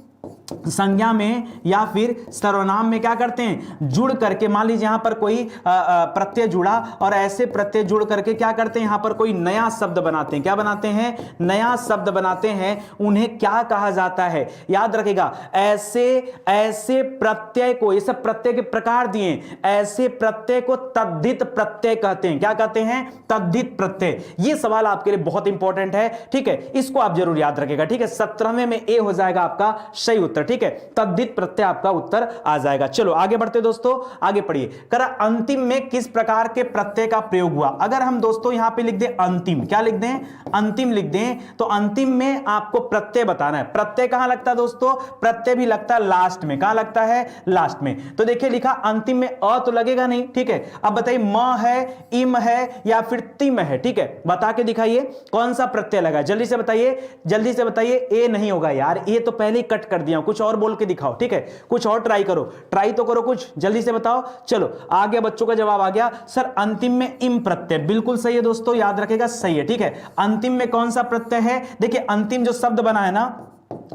संज्ञा में या फिर सर्वनाम में क्या करते हैं, जुड़ करके। मान लीजिए यहां पर कोई प्रत्यय जुड़ा, और ऐसे प्रत्यय जुड़ करके क्या करते हैं, यहां पर कोई नया शब्द बनाते हैं। क्या बनाते हैं, नया शब्द बनाते हैं। उन्हें क्या कहा जाता है, याद रखेगा। ऐसे ऐसे प्रत्यय को, ये सब प्रत्यय के प्रकार दिए, ऐसे प्रत्यय को तद्धित प्रत्यय कहते हैं। क्या कहते हैं, तद्धित प्रत्यय। ये सवाल आपके लिए बहुत इंपॉर्टेंट है, ठीक है। इसको आप जरूर याद रखेगा, ठीक है। 17वें में ए हो जाएगा आपका सही उत्तर, ठीक है। तद्धित प्रत्यय आपका उत्तर आ जाएगा। चलो आगे बढ़ते दोस्तों, आगे पढ़िए। करा अंतिम में किस प्रकार के प्रत्यय का प्रयोग हुआ। अगर हम दोस्तों यहां पे लिख दें अंतिम, क्या लिख दें, अंतिम लिख दें, तो अंतिम में आपको प्रत्यय बताना है। प्रत्यय कहां लगता है दोस्तों, प्रत्यय भी लगता है लास्ट में। कहां लगता है, लास्ट में। तो देखिए लिखा अंतिम में अ तो लगेगा नहीं, ठीक है। अब बताइए म है, इम है, या फिर तिम है, ठीक है। बता के दिखाइए कौन सा प्रत्यय लगा, जल्दी से बताइए, जल्दी से बताइए। ए नहीं होगा यार, ए तो पहले ही कट कर दिया, कुछ और बोल के दिखाओ, ठीक है। कुछ और ट्राई करो, ट्राई तो करो कुछ, जल्दी से बताओ। चलो आ गया, बच्चों का जवाब आ गया। सर अंतिम में इम प्रत्यय, बिल्कुल सही है दोस्तों, याद रखेगा, सही है, ठीक है। अंतिम में कौन सा प्रत्यय है, देखिए अंतिम जो शब्द बना है ना,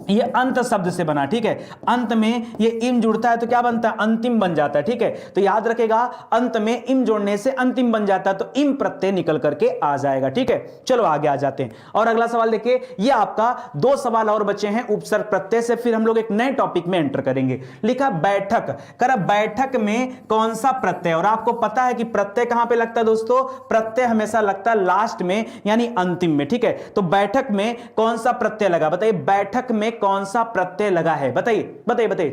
ये अंत शब्द से बना, ठीक है। अंत में ये इम जुड़ता है तो क्या बनता है, अंतिम बन जाता है, ठीक है। तो याद रखेगा अंत में इम जोड़ने से अंतिम बन जाता है, तो इम प्रत्यय निकल करके आ जाएगा, ठीक है। चलो आगे आ जाते हैं और अगला सवाल देखिए, ये आपका 2 सवाल और बचे हैं उपसर्ग प्रत्यय से, फिर हम लोग एक नए टॉपिक में एंटर करेंगे। लिखा बैठक, कर बैठक में कौन सा प्रत्यय, और आपको पता है कि प्रत्यय कहां पे लगता है दोस्तों, प्रत्यय हमेशा लगता है लास्ट में यानी अंतिम में, ठीक है। तो बैठक में कौन सा प्रत्यय लगा, बताइए बैठक में कौन सा प्रत्यय लगा है, बताइए बताइए बताइए,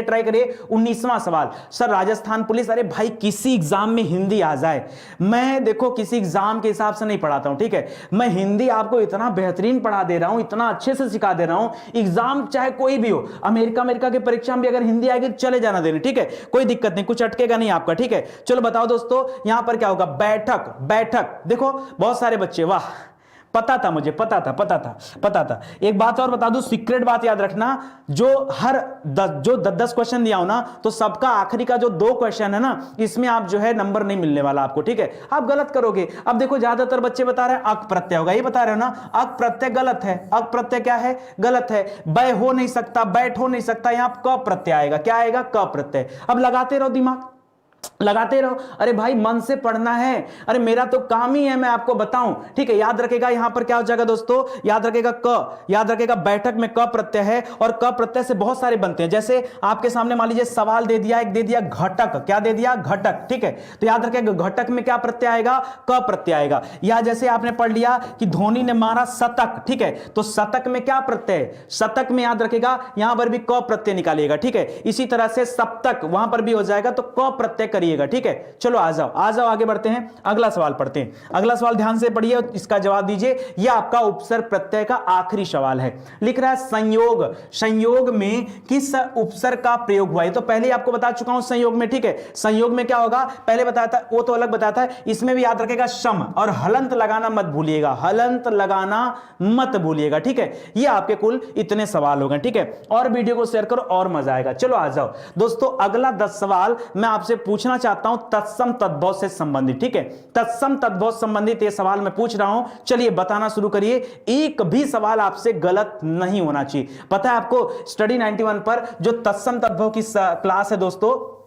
ट्राई करिए। 19वां सवाल, सर राजस्थान पुलिस, अरे भाई किसी एग्जाम में हिंदी आ जाए, मैं देखो किसी एग्जाम के हिसाब से नहीं पढ़ाता हूं, ठीक है। मैं हिंदी आपको इतना बेहतरीन पढ़ा दे रहा हूं, इतना अच्छे से सिखा दे रहा हूं, एग्जाम चाहे कोई भी हो, अमेरिका के परीक्षा में भी अगर हिंदी आएगी चले जाना देने, ठीक है, कोई दिक्कत नहीं, कुछ अटकेगा नहीं आपका, ठीक है। चलो बताओ दोस्तों यहां पर क्या होगा, बैठक, बैठक, देखो बहुत सारे बच्चे, वाह पता था मुझे, पता था। एक बात और बता दूं, सीक्रेट बात याद रखना, जो 10 क्वेश्चन दिया हो ना, तो सबका आखिरी का जो 2 क्वेश्चन है ना, इसमें आप जो है नंबर नहीं मिलने वाला आपको, ठीक है, आप गलत करोगे। अब देखो ज्यादातर बच्चे बता रहे हैं अक प्रत्यय होगा, ये बता रहे हो ना, अक प्रत्यय गलत है, अक प्रत्यय क्या है, गलत है, बै हो नहीं सकता, बैठ हो नहीं सकता, यहां क प्रत्यय आएगा, क्या आएगा, क प्रत्यय। अब लगाते रहो दिमाग, लगाते रहो, अरे भाई मन से पढ़ना है, अरे मेरा तो काम ही है मैं आपको बताऊं, ठीक है। याद रखेगा यहां पर क्या हो जाएगा दोस्तों, याद रखेगा क, याद रखेगा बैठक में क प्रत्यय है, और क प्रत्यय से बहुत सारे बनते हैं, जैसे आपके सामने मान लीजिए सवाल दे दिया, एक दे दिया घटक, क्या दे दिया, घटक, ठीक है। तो याद रखेगा घटक में क्या प्रत्यय आएगा, क प्रत्यय आएगा। या जैसे आपने पढ़ लिया कि धोनी ने मारा शतक, ठीक है, तो शतक में क्या प्रत्यय, शतक में याद रखेगा यहां पर भी क प्रत्यय निकालिएगा, ठीक है। इसी तरह से सप्तक वहां पर भी हो जाएगा, तो क प्रत्यय करिएगा, ठीक है। चलो आ जाओ आगे बढ़ते हैं, अगला सवाल पढ़ते हैं। अगला सवाल ध्यान से पढ़िए, इसका जवाब दीजिए। यह आपका उपसर्ग प्रत्यय का आखिरी सवाल है। लिख रहा है संयोग, संयोग में किस उपसर्ग का प्रयोग हुआ है, तो पहले ही आपको बता चुका हूं संयोग में, ठीक है। संयोग में क्या होगा पहले बताया था, वो तो अलग बताया था, इसमें भी याद रखेगा सम, और हलंत लगाना मत भूलिएगा, हलंत लगाना मत भूलिएगा, ठीक है। ये आपके कुल इतने सवाल हो गए, ठीक है। और वीडियो को शेयर करो और मजा आएगा। चलो आ जाओ दोस्तों, अगला 10 सवाल मैं आपसे पूछना चाहता हूं तत्सम तद्भव से संबंधित, ठीक है। तत्सम तद्भव संबंधित ये सवाल मैं पूछ रहा हूं, चलिए बताना शुरू करिए। एक भी सवाल आपसे गलत नहीं होना चाहिए। पता है आपको स्टडी 91 पर जो तत्सम तद्भव की क्लास है दोस्तों,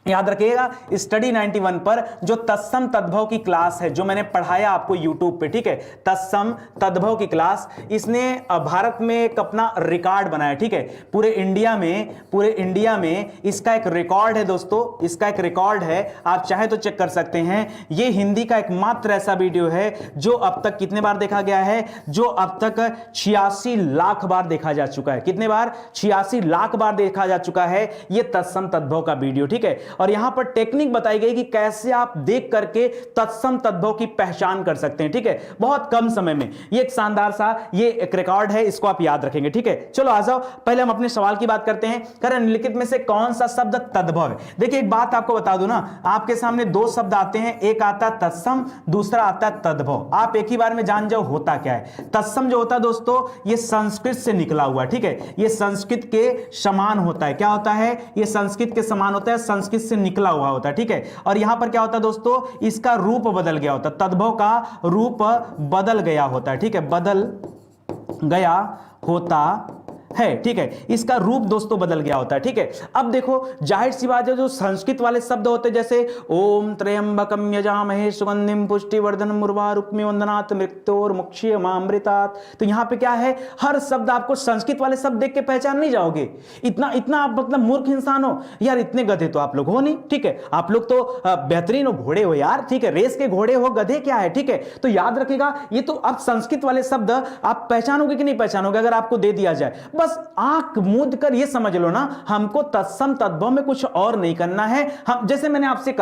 याद रखिएगा स्टडी 91 पर जो तत्सम तद्भव की क्लास है, जो मैंने पढ़ाया आपको YouTube पे, ठीक है, तत्सम तद्भव की क्लास, इसने भारत में एक अपना रिकॉर्ड बनाया, ठीक है। पूरे इंडिया में इसका एक रिकॉर्ड है दोस्तों, इसका एक रिकॉर्ड है, आप चाहे तो चेक कर सकते हैं। ये हिंदी का एकमात्र ऐसा वीडियो है जो अब तक कितने बार देखा गया है, जो अब तक 86 लाख बार देखा जा चुका है। कितने बार, 86 लाख बार देखा जा चुका है ये तत्सम तद्भव का वीडियो, ठीक है। और यहां पर टेक्निक बताई गई कि कैसे आप देख करके तत्सम तद्भव की पहचान कर सकते हैं, ठीक है, बहुत कम समय में। ये एक शानदार सा ये एक रिकॉर्ड है, इसको आप याद रखेंगे, ठीक है। चलो आ जाओ, पहले हम अपने सवाल की बात करते हैं। कर निम्नलिखित में से कौन सा शब्द तद्भव है। देखिए एक बात आपको बता दूं ना, आपके सामने 2 शब्द आते हैं, एक आता है तत्सम, दूसरा आता है तद्भव। आप एक ही बार में जान जाओ होता क्या है। तत्सम जो होता है दोस्तों, ये संस्कृत से निकला हुआ, ठीक है, ये संस्कृत के समान होता है। क्या होता है, ये संस्कृत के समान होता है, संस्कृत से निकला हुआ होता है, ठीक है। और यहां पर क्या होता है दोस्तों, इसका रूप बदल गया होता है, तद्भव का रूप बदल गया होता है, ठीक है, बदल गया होता है, ठीक है, इसका रूप दोस्तों बदल गया होता है, ठीक है। अब देखो जाहिर सी बात है, जो संस्कृत वाले शब्द होते हैं जैसे ओम त्र्यंबकम यजामहे सुगंधिम पुष्टिवर्धनम उर्वारुक्मि वंदनात् मृत्योर्मुक्षीयमामृतात्, तो यहां पे क्या है, हर शब्द आपको संस्कृत वाले शब्द देख के पहचान नहीं जाओगे। इतना आप मतलब मूर्ख इंसान हो यार, इतने गधे तो आप लोग हो नहीं, ठीक है। आप लोग तो बेहतरीन हो, घोड़े हो यार, ठीक है, रेस के घोड़े हो, गधे क्या है, ठीक है। तो याद रखेगा ये तो आप संस्कृत वाले शब्द आप पहचानोगे कि नहीं पहचानोगे अगर आपको दे दिया जाए। बस आंख मूंद कर ये समझ लो ना, हमको तत्सम तद्भव में कुछ और नहीं करना है। हम जैसे मैंने आपसे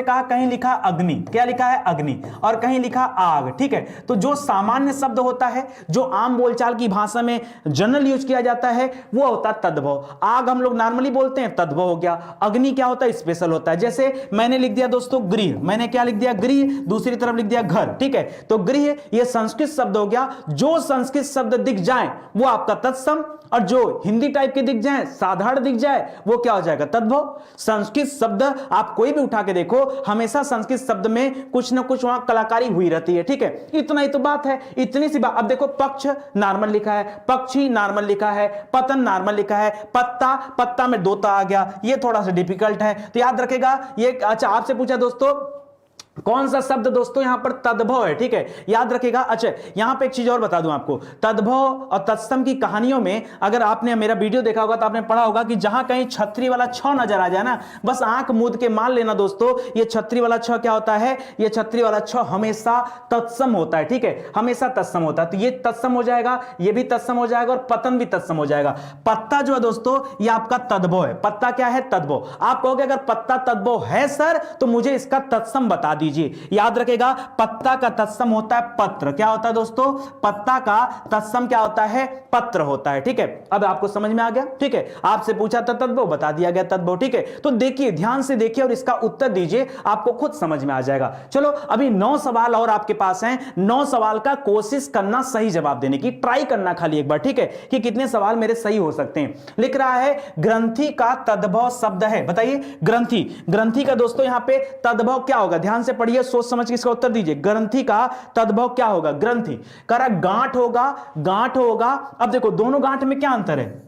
कहा कहीं लिखा अग्नि, क्या लिखा है अग्नि, और कहीं लिखा आग, ठीक है। तो जो सामान्य शब्द होता है, जो आम बोलचाल की भाषा में जनरल यूज किया जाता है, वो होता है तद्भव। आग हम लोग नॉर्मली बोलते हैं, तद्भव हो गया। अग्नि क्या होता है, स्पेशल होता है। जैसे मैंने लिख दिया दोस्तों गृह, मैंने क्या लिख दिया, गृह, दूसरी तरफ लिख दिया घर, ठीक है। तो गृह ये संस्कृत शब्द हो गया, जो संस्कृत शब्द दिख जाए वो आपका तत्सम, और जो हिंदी टाइप के दिख जाए, साधारण दिख जाए, वो क्या हो जाएगा? तद्भव। संस्कृत शब्द आप कोई भी उठा के देखो, हमेशा संस्कृत शब्द में कुछ ना कुछ वहां कलाकारी हुई रहती है, ठीक है। इतना ही तो बात है, इतनी सी बात। अब देखो, पक्ष नॉर्मल लिखा है, पक्षी नॉर्मल लिखा है, पतन नॉर्मल लिखा है, पत्ता, पत्ता में दोता आ गया, ये थोड़ा सा डिफिकल्ट है, तो याद रखेगा ये। अच्छा, आपसे पूछा दोस्तों कौन सा शब्द दोस्तों यहां पर तद्भव है, ठीक है, याद रखेगा। अच्छा, यहां पे एक चीज और बता दूं आपको, तद्भव और तत्सम की कहानियों में अगर आपने मेरा वीडियो देखा होगा तो आपने पढ़ा होगा कि जहां कहीं छतरी वाला छ नजर आ जाए ना, बस आंख मूंद के मान लेना दोस्तों, ये छतरी वाला छ क्या होता है? ये छतरी वाला छ हमेशा तत्सम होता है, ठीक है, हमेशा तत्सम होता है। तो ये तत्सम हो जाएगा, ये भी तत्सम हो जाएगा, और पतन भी तत्सम हो जाएगा। पत्ता जो है दोस्तों, ये आपका तद्भव है। पत्ता क्या है? तद्भव। आप कहोगे अगर पत्ता तद्भव है सर, तो मुझे इसका तत्सम बता दीजिए। याद रखेगा, पत्ता का तत्सम होता है पत्र। क्या होता है दोस्तों? पत्ता का तत्सम क्या होता है? पत्र होता है, ठीक है। अब आपको समझ में आ गया, ठीक है। आपसे पूछा था तद्भव, बता दिया गया तद्भव, ठीक है। तो देखिए, ध्यान से देखिए और इसका उत्तर दीजिए, आपको खुद समझ में आ जाएगा। चलो, अभी 9 सवाल और आपके पास हैं। 9 सवाल का कोशिश करना सही जवाब देने की, ट्राई करना खाली एक बार, ठीक है, कि कितने सवाल मेरे सही हो सकते हैं। लिख रहा है ग्रंथि का तद्भव शब्द है, बताइए। ग्रंथि, ग्रंथि का दोस्तों यहां पे तद्भव क्या होगा? ध्यान से पढ़िए, सोच समझ के इसका उत्तर दीजिए। ग्रंथि का तद्भव क्या होगा? ग्रंथि करा गांठ होगा, गांठ होगा। अब देखो, दोनों गांठ में क्या अंतर है?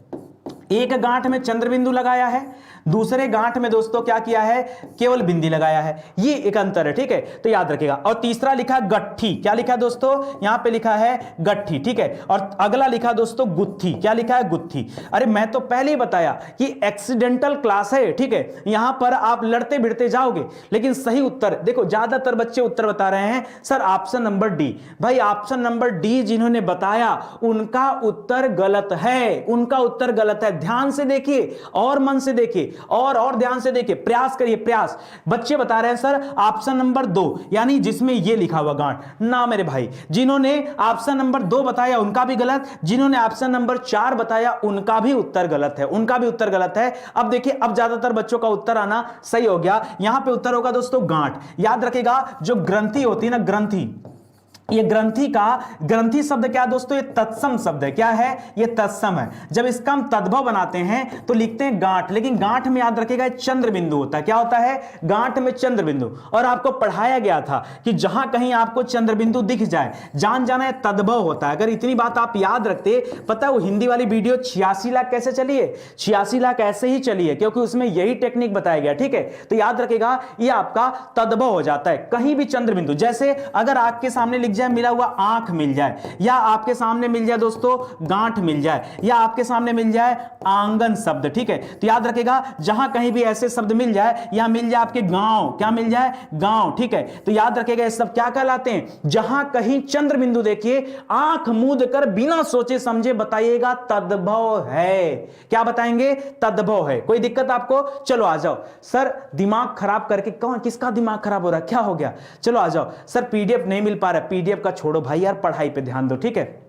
एक गांठ में चंद्रबिंदु लगाया है, दूसरे गांठ में दोस्तों क्या किया है? केवल बिंदी लगाया है, ये एक अंतर है, ठीक है, तो याद रखिएगा। और तीसरा लिखा गट्ठी, क्या लिखा है दोस्तों? यहां पे लिखा है गट्ठी, ठीक है। और अगला लिखा दोस्तों गुत्थी, क्या लिखा है? गुत्थी। अरे मैं तो पहले ही बताया कि एक्सीडेंटल क्लास है, ठीक है, यहां पर आप लड़ते भिड़ते जाओगे, लेकिन सही उत्तर देखो, ज्यादातर बच्चे उत्तर बता रहे हैं सर ऑप्शन नंबर डी। भाई ऑप्शन नंबर डी जिन्होंने बताया उनका उत्तर गलत है, उनका उत्तर गलत है। ध्यान से देखिए और मन से देखिए और ध्यान से देखिए, प्रयास करिए, प्रयास। बच्चे बता रहे हैं सर ऑप्शन नंबर 2, यानी जिसमें ये लिखा हुआ गांठ ना मेरे भाई। जिन्होंने ऑप्शन नंबर 2 बताया उनका भी गलत, जिन्होंने ऑप्शन नंबर 4 बताया उनका भी उत्तर गलत है, उनका भी उत्तर गलत है। अब देखिए, अब ज्यादातर बच्चों का उत्तर आना सही हो गया। यहां पे उत्तर होगा दोस्तों गांठ। याद रखेगा, जो ग्रंथि होती है ना, ग्रंथि, ये ग्रंथि का, ग्रंथि शब्द क्या है दोस्तों? ये तत्सम शब्द है। क्या है? ये तत्सम है। जब इसका हम तद्भव बनाते हैं तो लिखते हैं गांठ, लेकिन गांठ में याद रखेगा चंद्र बिंदु होता है। क्या होता है? गांठ में चंद्र बिंदु। और आपको पढ़ाया गया था कि जहां कहीं आपको चंद्र बिंदु दिख जाए, जान जाना है तद्भव होता है। अगर इतनी बात आप याद रखते, पता है वो हिंदी वाली वीडियो 86 लाख कैसे चली है? 86 लाख ऐसे ही चली है क्योंकि उसमें यही टेक्निक बताया गया, ठीक है। तो याद रखेगा, ये आपका तद्भव हो जाता है। कहीं भी चंद्र बिंदु, जैसे अगर आपके सामने लिख जाए मिला हुआ आंख मिल जाए, या आपके सामने मिल जाए दोस्तों गांठ मिल जाए, या आपके सामने मिल जाए आंगन शब्द, ठीक है। तो याद रखेगा, जहां कहीं भी ऐसे शब्द मिल जाए, या मिल जाए आपके गांव, क्या मिल जाए? गांव, ठीक है। तो याद रखेगा, ये सब क्या कहलाते हैं? जहां कहीं चंद्र बिंदु देखिए, आंख मूंद कर बिना सोचे समझे बताइएगा तद्भव है। क्या बताएंगे? तद्भव है। कोई दिक्कत आपको? चलो आ जाओ सर, दिमाग खराब करके कौन, किसका दिमाग खराब हो रहा है? क्या हो गया? चलो आ जाओ सर, पीडीएफ नहीं मिल पा रहा है, पीडीएफ का छोड़ो भाई यार, पढ़ाई पे ध्यान दो, ठीक है।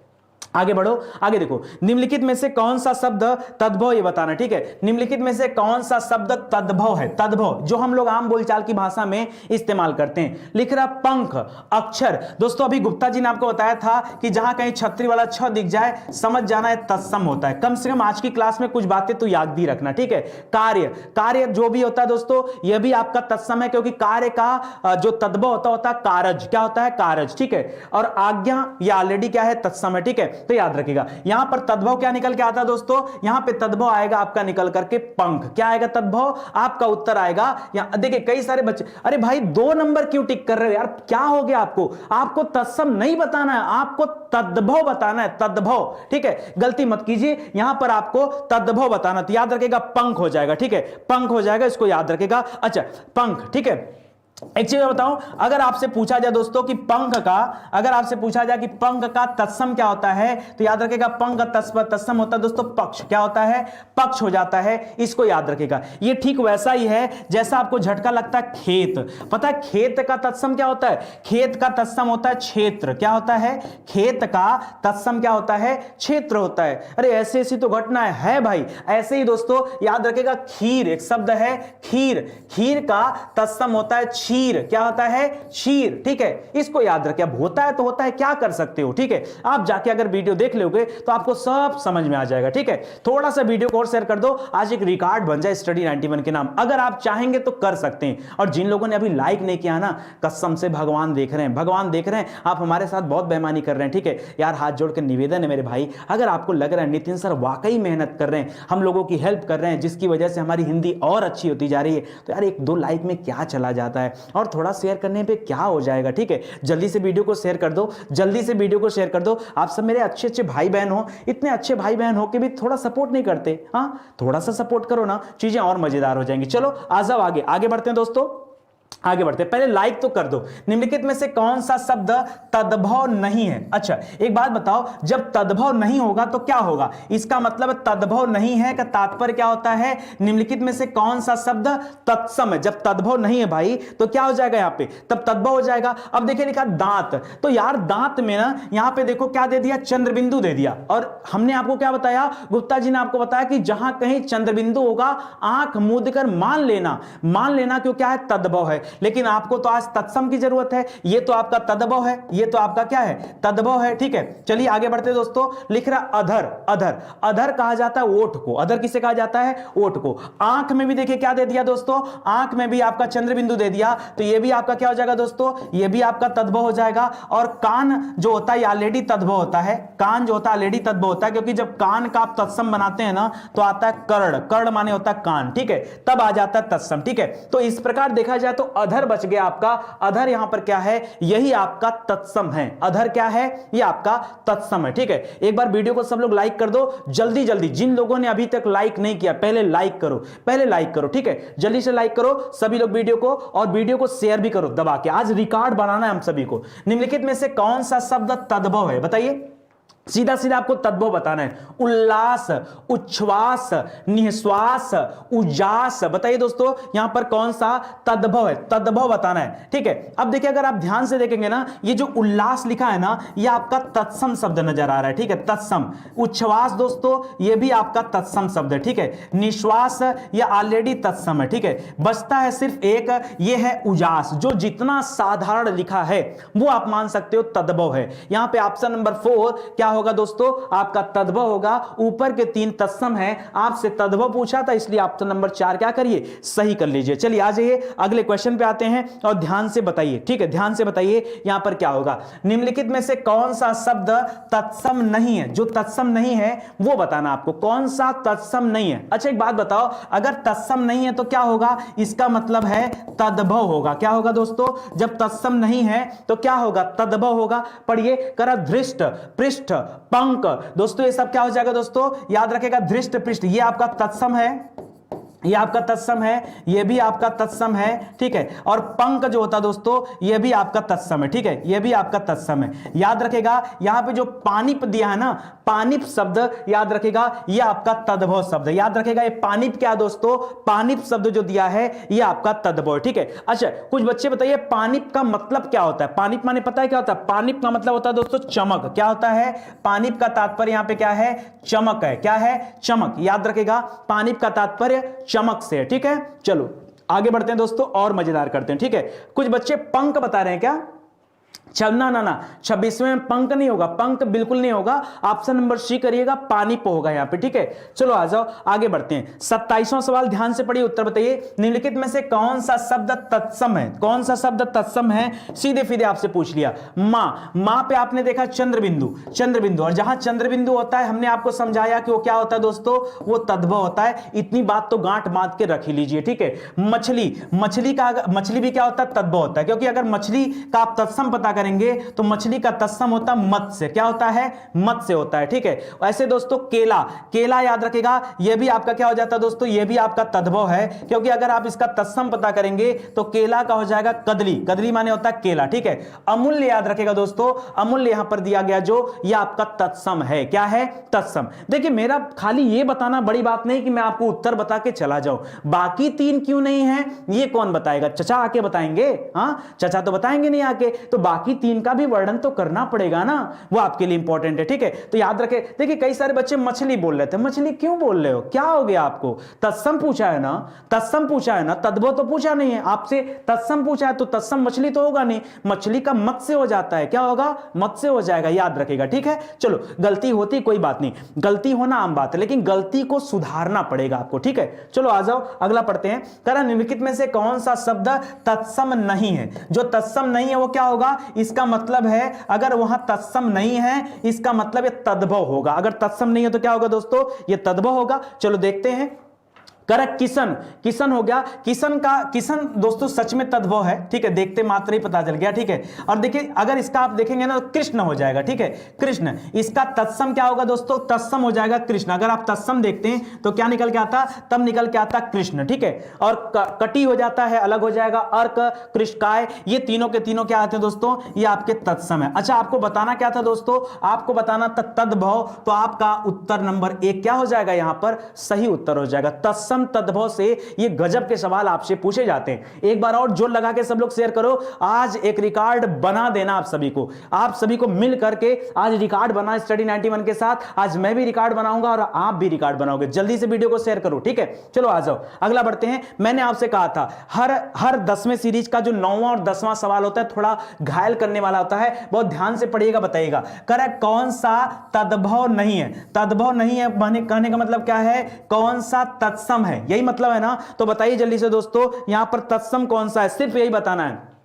आगे बढ़ो, आगे देखो, निम्नलिखित में से कौन सा शब्द तद्भव, ये बताना, ठीक है। निम्नलिखित में से कौन सा शब्द तद्भव है? तद्भव जो हम लोग आम बोलचाल की भाषा में इस्तेमाल करते हैं। लिख रहा पंख, अक्षर। दोस्तों अभी गुप्ता जी ने आपको बताया था कि जहां कहीं छतरी वाला छ दिख जाए, समझ जाना है तत्सम होता है। कम से कम आज की क्लास में कुछ बातें तो याद भी रखना, ठीक है। कार्य, कार्य जो भी होता है दोस्तों, यह भी आपका तत्सम है, क्योंकि कार्य का जो तद्भव होता है कारज। क्या होता है? कारज, ठीक है। और आज्ञा, यह ऑलरेडी क्या है? तत्सम है, ठीक है। तो याद रखिएगा, यहां पर तद्भव क्या निकल के आता है दोस्तों? यहां पे तद्भव आएगा आपका निकल करके पंख। क्या आएगा? तद्भव। आपका उत्तर आएगा यहां। देखिए कई सारे बच्चे, अरे भाई 2 नंबर क्यों टिक कर रहे हो यार, क्या हो गया आपको? आपको तत्सम नहीं बताना है, आपको तद्भव बताना है, तद्भव, ठीक है। गलती मत कीजिए, यहां पर आपको तद्भव बताना। तो याद रखिएगा पंख हो जाएगा, ठीक है, पंख हो जाएगा, इसको याद रखिएगा। अच्छा पंख, ठीक है। एक चीज बताऊं, अगर आपसे पूछा जाए दोस्तों कि पंख का, अगर आपसे पूछा जाए कि पंख का तत्सम क्या होता है, तो याद रखेगा पंख का तत्सम होता है दोस्तों पक्ष। क्या होता है? पक्ष हो जाता है, इसको याद रखेगा। ये ठीक वैसा ही है जैसा आपको झटका लगता है खेत। पता है खेत का तत्सम क्या होता है? खेत का तत्सम होता है क्षेत्र। क्या होता है? खेत का तत्सम क्या होता है? क्षेत्र होता है। अरे ऐसी ऐसी तो घटना है भाई। ऐसे ही दोस्तों याद रखेगा खीर, एक शब्द है खीर, खीर का तत्सम होता है शीर, क्या होता है? शीर, ठीक है, इसको याद रखिए। अब होता है तो होता है, क्या कर सकते हो, ठीक है, आप जाके अगर वीडियो देख लोगे तो आपको सब समझ में आ जाएगा, ठीक है। थोड़ा सा वीडियो को और शेयर कर दो, आज एक रिकॉर्ड बन जाए स्टडी 91 के नाम, अगर आप चाहेंगे तो कर सकते हैं। और जिन लोगों ने अभी लाइक नहीं किया ना, कसम से भगवान देख रहे हैं, भगवान देख रहे हैं, आप हमारे साथ बहुत बेईमानी कर रहे हैं, ठीक है यार। हाथ जोड़ के निवेदन है मेरे भाई, अगर आपको लग रहा है नितिन सर वाकई मेहनत कर रहे हैं, हम लोगों की हेल्प कर रहे हैं, जिसकी वजह से हमारी हिंदी और अच्छी होती जा रही है, तो यार एक दो लाइक में क्या चला जाता है, और थोड़ा शेयर करने पे क्या हो जाएगा, ठीक है। जल्दी से वीडियो को शेयर कर दो, जल्दी से वीडियो को शेयर कर दो। आप सब मेरे अच्छे अच्छे भाई बहन हो, इतने अच्छे भाई बहन हो के भी थोड़ा सपोर्ट नहीं करते, हाँ थोड़ा सा सपोर्ट करो ना, चीजें और मजेदार हो जाएंगी। चलो आ जाओ आगे, आगे बढ़ते हैं दोस्तों, आगे बढ़ते हैं। पहले लाइक तो कर दो। निम्नलिखित में से कौन सा शब्द तद्भव नहीं है? अच्छा एक बात बताओ, जब तद्भव नहीं होगा तो क्या होगा? इसका मतलब तद्भव नहीं है का तात्पर्य क्या होता है? निम्नलिखित में से कौन सा शब्द तत्सम है? जब तद्भव नहीं है भाई तो क्या हो जाएगा यहां पे? तब तद्भव हो जाएगा। अब देखिए लिखा दांत, तो यार दांत में ना यहां पे देखो क्या दे दिया? चंद्रबिंदु दे दिया। और हमने आपको क्या बताया? गुप्ता जी ने आपको बताया कि जहां कहीं चंद्रबिंदु होगा आंख मूंद कर मान लेना क्यों क्या है? तद्भव है। लेकिन आपको तो आज तत्सम की जरूरत है, ये तो आपका तद्भव है, ये तो आपका क्या है? तद्भव है, ठीक है। चलिए आगे बढ़ते दोस्तों, लिख रहा अधर, अधर, अधर कहा जाता है ओठ को। अधर किसे कहा जाता है? ओठ को। आंख में भी देखिए क्या दे दिया दोस्तों? आंख में भी आपका चंद्रबिंदु दे दिया, तो ये भी आपका क्या हो जाएगा दोस्तों? ये भी आपका तद्भव हो जाएगा। और कान जो होता है ऑलरेडी तद्भव होता है, कान जो होता है ऑलरेडी तद्भव होता है, क्योंकि जब कान का आप तत्सम बनाते हैं ना तो आता है कर्ण, कर्ण माने होता है कान, ठीक है, तब आ जाता है तत्सम, ठीक है। तो इस प्रकार देखा जाए तो अधर बच गया आपका। अधर यहां पर क्या है? यही आपका तत्सम है। अधर क्या है? ये आपका तत्सम है, ठीक है। एक बार वीडियो को सब लोग लाइक कर दो जल्दी जल्दी। जिन लोगों ने अभी तक लाइक नहीं किया पहले लाइक करो, पहले लाइक करो, ठीक है, जल्दी से लाइक करो सभी लोग वीडियो को, और वीडियो को शेयर भी करो दबा के। आज रिकॉर्ड बनाना है हम सभी को। निम्नलिखित में से कौन सा शब्द तद्भव है? बताइए, सीधा सीधा आपको तद्भव बताना है। उल्लास, उच्छ्वास, निश्वास, उजास, बताइए दोस्तों यहां पर कौन सा तद्भव है? तद्भव बताना है, ठीक है। अब देखिए अगर आप ध्यान से देखेंगे ना, ये जो उल्लास लिखा है ना, ये आपका तत्सम शब्द नजर आ रहा है, ठीक है, तत्सम। उच्छ्वास दोस्तों ये भी आपका तत्सम शब्द है, ठीक है। निश्वास ये ऑलरेडी तत्सम है, ठीक है। बचता है सिर्फ एक, ये है उजास, जो जितना साधारण लिखा है वो आप मान सकते हो तद्भव है। यहां पे ऑप्शन नंबर 4 क्या होगा दोस्तों? आपका तद्भव होगा। ऊपर के 3 तत्सम है, आपसे तद्भव पूछा था, इसलिए ऑप्शन नंबर 4 क्या करिए? सही कर लीजिए। चलिए आ जाइए अगले क्वेश्चन पे आते हैं और ध्यान से बताइए, ठीक है, ध्यान से बताइए यहां पर क्या होगा। निम्नलिखित में से कौन सा शब्द तत्सम नहीं है? जो तत्सम नहीं है वो बताना आपको, कौन सा तत्सम नहीं है। अच्छा एक बात बताओ, अगर तत्सम नहीं है तो क्या होगा? इसका मतलब है तद्भव होगा। क्या होगा दोस्तों? जब तत्सम नहीं है तो क्या होगा? तद्भव होगा। पढ़िए, करा धृष्ट, पृष्ठ, पंक, दोस्तों ये सब क्या हो जाएगा दोस्तों? याद रखेगा, धृष्ट पृष्ठ ये आपका तत्सम है, ये आपका तत्सम है, ये भी आपका तत्सम है, ठीक है। और पंक जो होता है दोस्तों ये भी आपका तत्सम है, ठीक है, ये भी आपका तत्सम है। याद रखेगा यहां पे जो पानिप दिया है ना, पानिप शब्द याद रखेगा ये आपका तद्भव शब्द है। याद रखेगा ये पानिप क्या है दोस्तों? पानिप शब्द जो दिया है ये आपका तद्भव है, ठीक है। अच्छा कुछ बच्चे बताइए पानिप का मतलब क्या होता है? पानिप माने पता है क्या होता है? पानिप का मतलब होता है दोस्तों चमक। क्या होता है? पानिप का तात्पर्य यहां पे क्या है? चमक है। क्या है? चमक। याद रखेगा पानिप का तात्पर्य चमक से है, ठीक है। चलो आगे बढ़ते हैं दोस्तों और मजेदार करते हैं, ठीक है। कुछ बच्चे पंख बता रहे हैं क्या? ना ना ना 26वें में पंख नहीं होगा, पंख बिल्कुल नहीं होगा। ऑप्शन नंबर सी करिएगा, पानिप होगा यहां पे, ठीक है। चलो आ जाओ आगे बढ़ते हैं। 27वां सवाल ध्यान से पढ़िए, उत्तर बताइए। निम्नलिखित में से कौन सा शब्द तत्सम है? कौन सा शब्द तत्सम है? सीधे सीधे आपसे पूछ लिया। मां, मां पे आपने देखा चंद्रबिंदु, चंद्रबिंदु, और जहां चंद्रबिंदु होता है हमने आपको समझाया कि वो क्या होता है दोस्तों? वो तद्भव होता है। इतनी बात तो गांठ बांध के रख ही लीजिए, ठीक है। मछली, मछली का, मछली भी क्या होता है? तद्भव होता है, क्योंकि अगर मछली का आप तत्सम पता करेंगे तो मछली का तत्सम होता है मत्स्य। क्या होता है? मत्स्य होता है, ठीक है। ऐसे दोस्तों केला, केला याद रखेगा यह भी आपका क्या हो जाता है दोस्तों? यह भी आपका तद्भव है, क्योंकि अगर आप इसका तत्सम पता करेंगे तो केला का हो जाएगा कदली, कदली माने होता है केला, ठीक है। अमूल्य याद रखेगा दोस्तों, अमूल्य यहां पर दिया गया जो यह आपका तत्सम है। क्या है? तत्सम। देखिए मेरा खाली यह बताना बड़ी बात नहीं कि मैं आपको उत्तर बता के चला जाऊं, बाकी 3 क्यों नहीं है ये कौन बताएगा? चचा आके बताएंगे, हाँ चचा तो बताएंगे नहीं आके, तो बाकी बाकी 3 का भी वर्णन तो करना पड़ेगा ना, वो आपके लिए इंपॉर्टेंट है। ठीक है, तो याद रखें। देखिए कई सारे बच्चे मछली बोल रहे थे, मछली क्यों बोल रहे हो, क्या हो गया आपको? तत्सम पूछा है ना, तत्सम पूछा है ना, तद्भव तो पूछा नहीं है आपसे। तत्सम पूछा है तो तत्सम मछली तो होगा नहीं, मछली का मत्स्य हो जाता है, क्या होगा? मत्स्य हो जाएगा, याद रखेगा। ठीक है, चलो गलती होती कोई बात नहीं, गलती होना आम बात है, लेकिन गलती को सुधारना पड़ेगा आपको। ठीक है, चलो आ जाओ अगला पढ़ते हैं। कह निम्नलिखित में से कौन सा शब्द तत्सम नहीं है? जो तत्सम नहीं है वो क्या होगा? इसका मतलब है अगर वहां तत्सम नहीं है इसका मतलब ये तद्भव होगा। अगर तत्सम नहीं है तो क्या होगा दोस्तों? ये तद्भव होगा। चलो देखते हैं। करेक्ट, किशन, किशन हो गया। किशन का, किशन दोस्तों सच में तद्भव है। ठीक है, देखते मात्र ही पता चल गया। ठीक है, और देखिए अगर इसका आप देखेंगे ना तो कृष्ण हो जाएगा। ठीक है, कृष्ण, इसका तत्सम क्या होगा दोस्तों? तत्सम हो जाएगा कृष्ण। अगर आप तत्सम देखते हैं तो क्या निकल के आता? तब निकल के आता कृष्ण। ठीक है, और कटी हो जाता है, अलग हो जाएगा अर्क, कृष्णकाय, ये तीनों के तीनों क्या आते हैं दोस्तों? ये आपके तत्सम है। अच्छा, आपको बताना क्या था दोस्तों? आपको बताना था तद्भव, तो आपका उत्तर नंबर 1 क्या हो जाएगा? यहां पर सही उत्तर हो जाएगा। तत्सम तद्भव से ये गजब के सवाल आपसे पूछे जाते हैं। एक बार और जोर लगा के सब लोग शेयर करो। आज एक रिकॉर्ड बना देना आप सभी को, आप सभी को मिल करके आज रिकॉर्ड बना स्टडी 91 के साथ। आज मैं भी रिकॉर्ड बनाऊंगा और आप भी रिकॉर्ड बनाओगे। जल्दी से वीडियो को शेयर करो। ठीक है, चलो आ जाओ अगला बढ़ते हैं। मैंने आपसे कहा था हर 10वें सीरीज का जो 9वां और 10वां सवाल होता है थोड़ा घायल करने वाला होता है, बहुत ध्यान से पढ़िएगा, बताइएगा। करेक्ट, कौन सा तद्भव नहीं है? तद्भव नहीं है कहने का मतलब क्या है? कौन सा तत्सम है, यही मतलब है ना। तो बताइए जल्दी से दोस्तों, यहां पर तत्सम कौन सा है? सिर्फ यही बताना है।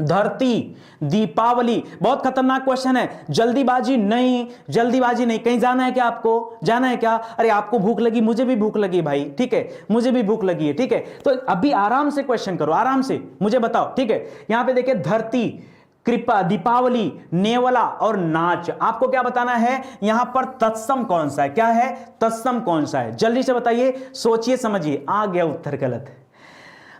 धरती, दीपावली, बहुत खतरनाक क्वेश्चन है। जल्दीबाजी नहीं, जल्दीबाजी नहीं। कहीं जाना है क्या आपको? जाना है क्या? अरे आपको भूख लगी, मुझे भी भूख लगी भाई। ठीक है, मुझे भी भूख लगी है। ठीक है, तो अभी आराम से क्वेश्चन करो, आराम से मुझे बताओ। ठीक है, यहां पे देखिए धरती, कृपा, दीपावली, नेवला और नाच। आपको क्या बताना है? यहां पर तत्सम कौन सा है? क्या है? तत्सम कौन सा है? जल्दी से बताइए, सोचिए, समझिए। आ गया उत्तर गलत।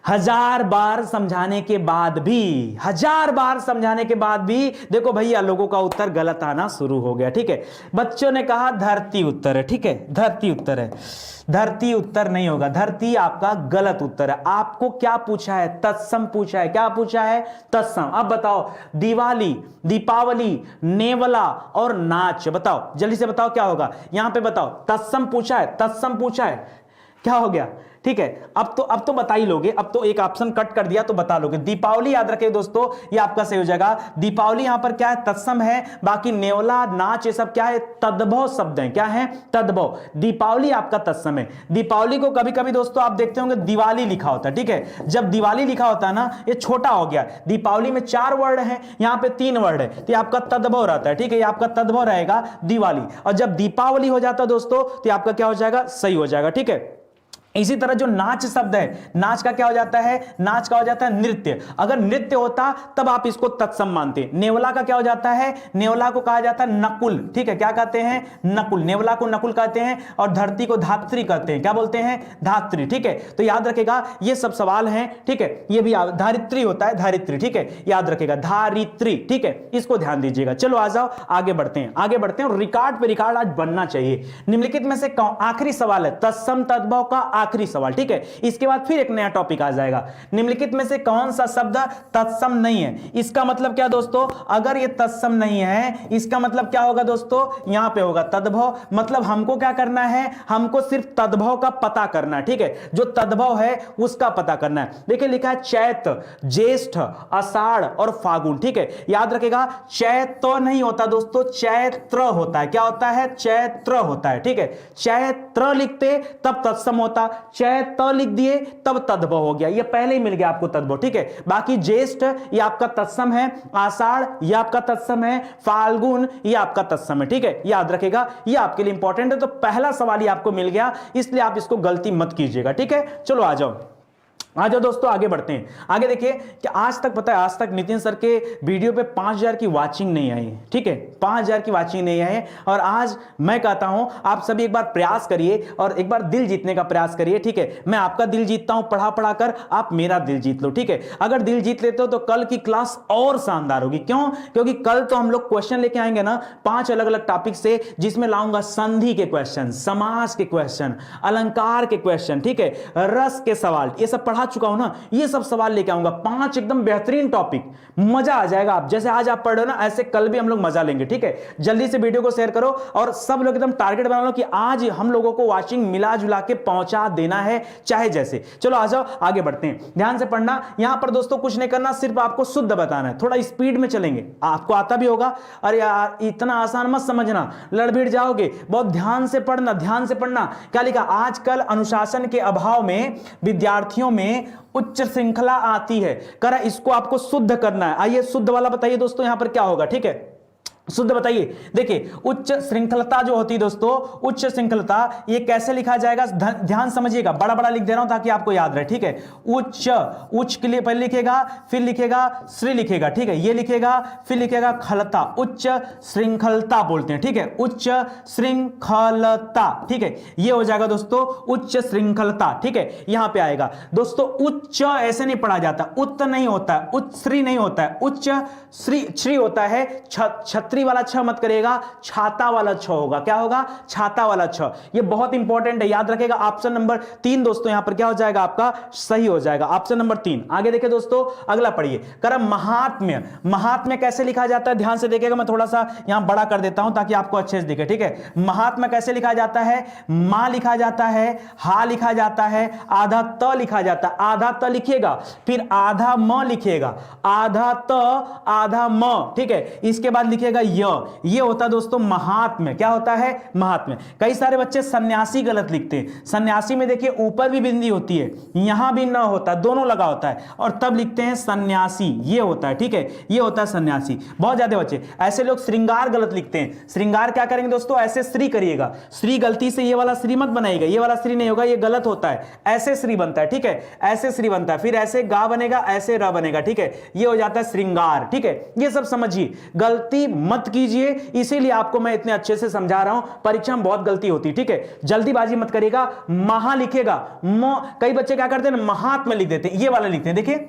1000 बार समझाने के बाद भी, 1000 बार समझाने के बाद भी देखो भैया लोगों का उत्तर गलत आना शुरू हो गया। ठीक है, बच्चों ने कहा धरती उत्तर है। ठीक है, धरती उत्तर है। धरती उत्तर नहीं होगा, धरती आपका गलत उत्तर है। आपको क्या पूछा है? तत्सम पूछा है। क्या पूछा है? तत्सम। अब बताओ, दिवाली, दीपावली, नेवला और नाच, बताओ जल्दी से बताओ क्या होगा? यहां पे बताओ, तत्सम पूछा है, तत्सम पूछा है, क्या हो गया? ठीक है, अब तो बता ही लोगे। अब तो एक ऑप्शन कट कर दिया तो बता लोगे। दीपावली याद रखे दोस्तों, ये आपका सही हो जाएगा। दीपावली यहां पर क्या है? तत्सम है। बाकी नेवला, नाच, ये सब क्या है? तद्भव शब्द है। क्या है? तद्भव। दीपावली आपका तत्सम है। दीपावली को कभी कभी दोस्तों आप देखते होंगे दिवाली लिखा होता है। ठीक है, जब दिवाली लिखा होता है ना, ये छोटा हो गया। दीपावली में 4 वर्ड है, यहां पे 3 वर्ड है, तो ये आपका तद्भव रहता है। ठीक है, ये आपका तद्भव रहेगा दिवाली। और जब दीपावली हो जाता है दोस्तों तो आपका क्या हो जाएगा? सही हो जाएगा। ठीक है, इसी तरह जो नाच शब्द है, नाच का क्या हो जाता है? नाच का हो जाता है नृत्य। अगर नृत्य होता तब आप इसको तत्सम मानते। नेवला का क्या हो जाता है? नेवला को कहा जाता है नकुल। ठीक है, क्या कहते हैं? नकुल। नेवला को नकुल कहते हैं और धरती को धात्री कहते हैं। क्या बोलते हैं? धात्री। ठीक है, तो याद रखेगा ये सब सवाल हैं। ठीक है, ये भी धारित्री होता है, धारित्री। ठीक है, याद रखेगा धारित्री। ठीक है, इसको ध्यान दीजिएगा। चलो आ जाओ आगे बढ़ते हैं, आगे बढ़ते हैं। और रिकॉर्ड पे रिकॉर्ड आज बनना चाहिए। निम्नलिखित में से आखिरी सवाल है, तत्सम तद्भव का आखिरी सवाल। ठीक है, इसके बाद फिर एक नया टॉपिक आ जाएगा। निम्नलिखित में से कौन सा शब्द तत्सम नहीं है? इसका मतलब क्या दोस्तों? अगर ये तत्सम नहीं है इसका मतलब क्या होगा दोस्तों? यहां पे होगा तद्भव। मतलब हमको क्या करना है? हमको सिर्फ तद्भव का पता करना है। ठीक है, जो तद्भव है उसका पता करना है। देखिए लिखा है चैत, ज्येष्ठ, आषाढ़ और फागुन। ठीक है, याद रखेगा चैत तो नहीं होता दोस्तों, चैत्र होता है। क्या होता है? चैत्र होता है। ठीक है, चैत्र लिखते तब तत्सम होता, चैत्र लिख दिए तब तद्भव हो गया। ये पहले ही मिल गया आपको तद्भव। ठीक है, बाकी ज्येष्ठ ये आपका तत्सम है, आषाढ़ ये आपका तत्सम है, फाल्गुन ये आपका तत्सम है। ठीक है, याद रखेगा, ये आपके लिए इंपॉर्टेंट है। तो पहला सवाल ही आपको मिल गया, इसलिए आप इसको गलती मत कीजिएगा। ठीक है, चलो आ जाओ दोस्तों आगे बढ़ते हैं। आगे देखिए कि आज तक पता है, आज तक नितिन सर के वीडियो पे 5000 की वाचिंग नहीं आई। ठीक है, 5000 की वाचिंग नहीं आई। और आज मैं कहता हूं आप सभी एक बार प्रयास करिए और एक बार दिल जीतने का प्रयास करिए। ठीक है, मैं आपका दिल जीतता हूं पढ़ा पढ़ा कर, आप मेरा दिल जीत लो। ठीक है, अगर दिल जीत लेते हो तो कल की क्लास और शानदार होगी। क्यों? क्योंकि कल तो हम लोग क्वेश्चन लेके आएंगे ना 5 अलग अलग टॉपिक से, जिसमें लाऊंगा संधि के क्वेश्चन, समास के क्वेश्चन, अलंकार के क्वेश्चन, ठीक है, रस के सवाल, ये सब पढ़ा चुका हूं ना, ये सब सवाल लेके आऊंगा, 5 एकदम बेहतरीन टॉपिक, मजा आ जाएगा। आप जैसे आज आप पढ़ रहे हो ना, ऐसे कल भी हम लोग मजा लेंगे, ठीक है। जल्दी से वीडियो को शेयर करो और सब लोग एकदम टारगेट बना लो कि आज हम लोगों को वाचिंग मिला जुला के पहुंचा देना है, चाहे जैसे। चलो आ जाओ, आगे बढ़ते हैं, ध्यान से पढ़ना। यहां पर दोस्तों कुछ नहीं करना, सिर्फ आपको शुद्ध बताना है, थोड़ा स्पीड में चलेंगे, आपको आता भी होगा। अरे यार इतना आसान मत समझना, लड़भिड़ जाओगे, बहुत ध्यान से पढ़ना, ध्यान से पढ़ना। क्या लिखा, आजकल अनुशासन के अभाव में विद्यार्थियों में उच्च श्रृंखला आती है। करा इसको आपको शुद्ध करना है। आइए शुद्ध वाला बताइए दोस्तों, यहां पर क्या होगा, ठीक है, शुद्ध बताइए। देखिए उच्च श्रृंखलता जो होती है दोस्तों, उच्च श्रृंखलता, ये कैसे लिखा जाएगा, ध्यान समझिएगा, बड़ा बड़ा लिख दे रहा हूं ताकि आपको याद रहे, ठीक है। उच्च, उच्च के लिए पहले लिखेगा, फिर लिखेगा श्री लिखेगा, ठीक है, ये लिखेगा, फिर लिखेगा खलता, उच्च श्रृंखलता बोलते हैं, ठीक है, उच्च श्रृंखलता, ठीक है, ये हो जाएगा दोस्तों उच्च श्रृंखलता, ठीक है। यहां पे आएगा दोस्तों, उच्च ऐसे नहीं पढ़ा जाता, उत्त नहीं होता है, उच्च श्री नहीं होता है, उच्च श्री श्री होता है, छत्री वाला छ मत करिएगा, छाता वाला छ होगा, क्या होगा, छाता वाला छ। ये बहुत इंपॉर्टेंट है, याद रखेगा। ऑप्शन नंबर 3 दोस्तों यहां पर क्या हो जाएगा, आपका सही हो जाएगा, ऑप्शन नंबर 3। आगे देखिए दोस्तों, अगला पढ़िए, करम महात्म्य। महात्म्य कैसे लिखा जाता है, ध्यान से देखिएगा, मैं थोड़ा सा यहां बड़ा कर देता हूं ताकि आपको अच्छे से दिखे, ठीक है। महात्म्य कैसे लिखा जाता है, मां लिखा जाता है, हा लिखा जाता है, आधा त लिखा जाता है, आधा त लिखिएगा, फिर आधा म लिखिएगा, आधा त आधा म, ठीक है। इसके बाद लिखिएगा ये होता है दोस्तों महात्म्य। क्या होता है, महात्म्य। कई सारे बच्चे सन्यासी गलत लिखते हैं, सन्यासी में देखिए ऊपर भी बिंदी होती है, यहां भी न होता, दोनों लगा होता है, और तब लिखते हैं सन्यासी, ये होता है, ठीक है, ये होता है सन्यासी। बहुत ज्यादा बच्चे ऐसे लोग श्रृंगार गलत लिखते हैं, श्रृंगार क्या करेंगे दोस्तों, ऐसे श्री करिएगा, श्री गलती से ये वाला श्री मत बनाइएगा, ये वाला श्री नहीं होगा, ये गलत होता है, ऐसे श्री बनता है, ठीक है, ऐसे श्री बनता है, फिर ऐसे गा बनेगा, ऐसे र बनेगा, ठीक है, ये हो जाता है श्रृंगार, ठीक है। ये सब समझिए, गलती मत कीजिए, इसीलिए आपको मैं इतने अच्छे से समझा रहा हूं, परीक्षा में बहुत गलती होती है, ठीक है, जल्दीबाजी मत करिएगा। महा लिखेगा, कई बच्चे क्या करते हैं, महात्मा लिख देते हैं, ये वाला लिखते हैं, देखिए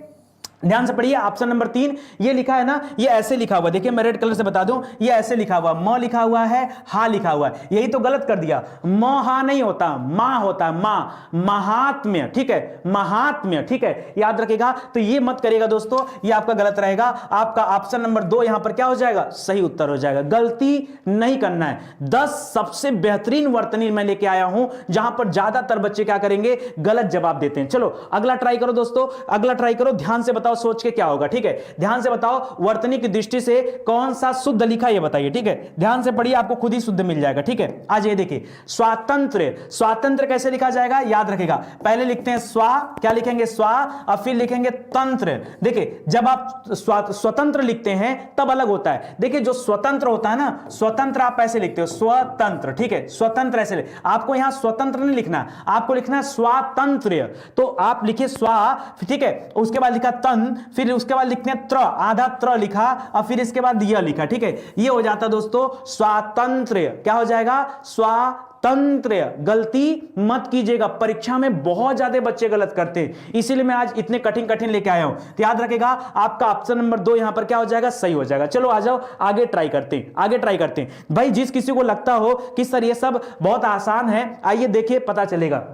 ध्यान से पढ़िए, ऑप्शन नंबर 3 ये लिखा है ना, ये ऐसे लिखा हुआ, देखिए मैं रेड कलर से बता दूं, ये ऐसे लिखा हुआ, म लिखा हुआ है, हा लिखा हुआ है, यही तो गलत कर दिया, म हा नहीं होता, मां होता है, मां, महात्म्य, ठीक है, महात्म्य, ठीक है, याद रखिएगा। तो ये मत करिएगा दोस्तों, ये आपका गलत रहेगा, आपका ऑप्शन नंबर 2 यहां पर क्या हो जाएगा, सही उत्तर हो जाएगा। गलती नहीं करना है। 10 सबसे बेहतरीन वर्तनी मैं लेके आया हूं, जहां पर ज्यादातर बच्चे क्या करेंगे, गलत जवाब देते हैं। चलो अगला ट्राई करो दोस्तों, अगला ट्राई करो, ध्यान से बताओ, सोच के क्या होगा, ठीक है, ध्यान से बताओ, वर्तनी की दृष्टि से कौन सा शुद्ध लिखा ये बताइए, ठीक है, ध्यान से पढ़िए, आपको खुद ही शुद्ध मिल जाएगा, ठीक है। आज ये देखिए, स्वातंत्र, स्वातंत्र कैसे लिखा जाएगा, याद रखेगा, पहले लिखते हैं स्वा, क्या लिखेंगे, स्वा, और फिर लिखेंगे तंत्र। देखिए जब आप स्वतंत्र लिखते हैं तब अलग होता है, देखिए जो स्वतंत्र होता है ना, स्वतंत्र आप ऐसे लिखते हो, स्वतंत्र, ठीक है, स्वतंत्र ऐसे आपको यहां स्वतंत्र नहीं लिखना, आपको लिखना है स्वातंत्र, तो आप लिखिए स्वा, ठीक है, उसके बाद लिखा तंत्र, फिर उसके बाद लिखते हैं त्र, आधा त्र लिखा, और फिर इसके बाद यह लिखा, ठीक है, ये हो जाता दोस्तों स्वातंत्र। क्या हो जाएगा, स्वातंत्र। गलती मत कीजिएगा, परीक्षा में बहुत ज्यादा बच्चे गलत करते हैं, इसीलिए मैं आज इतने कठिन कठिन लेके आया हूं। तो याद रखेगा, आपका ऑप्शन नंबर 2 यहां पर क्या हो जाएगा, सही हो जाएगा। चलो आ जाओ, आगे ट्राई करते हैं, आगे ट्राई करते हैं भाई। जिस किसी को लगता हो कि सर ये सब बहुत आसान है, आइए देखिए पता चलेगा।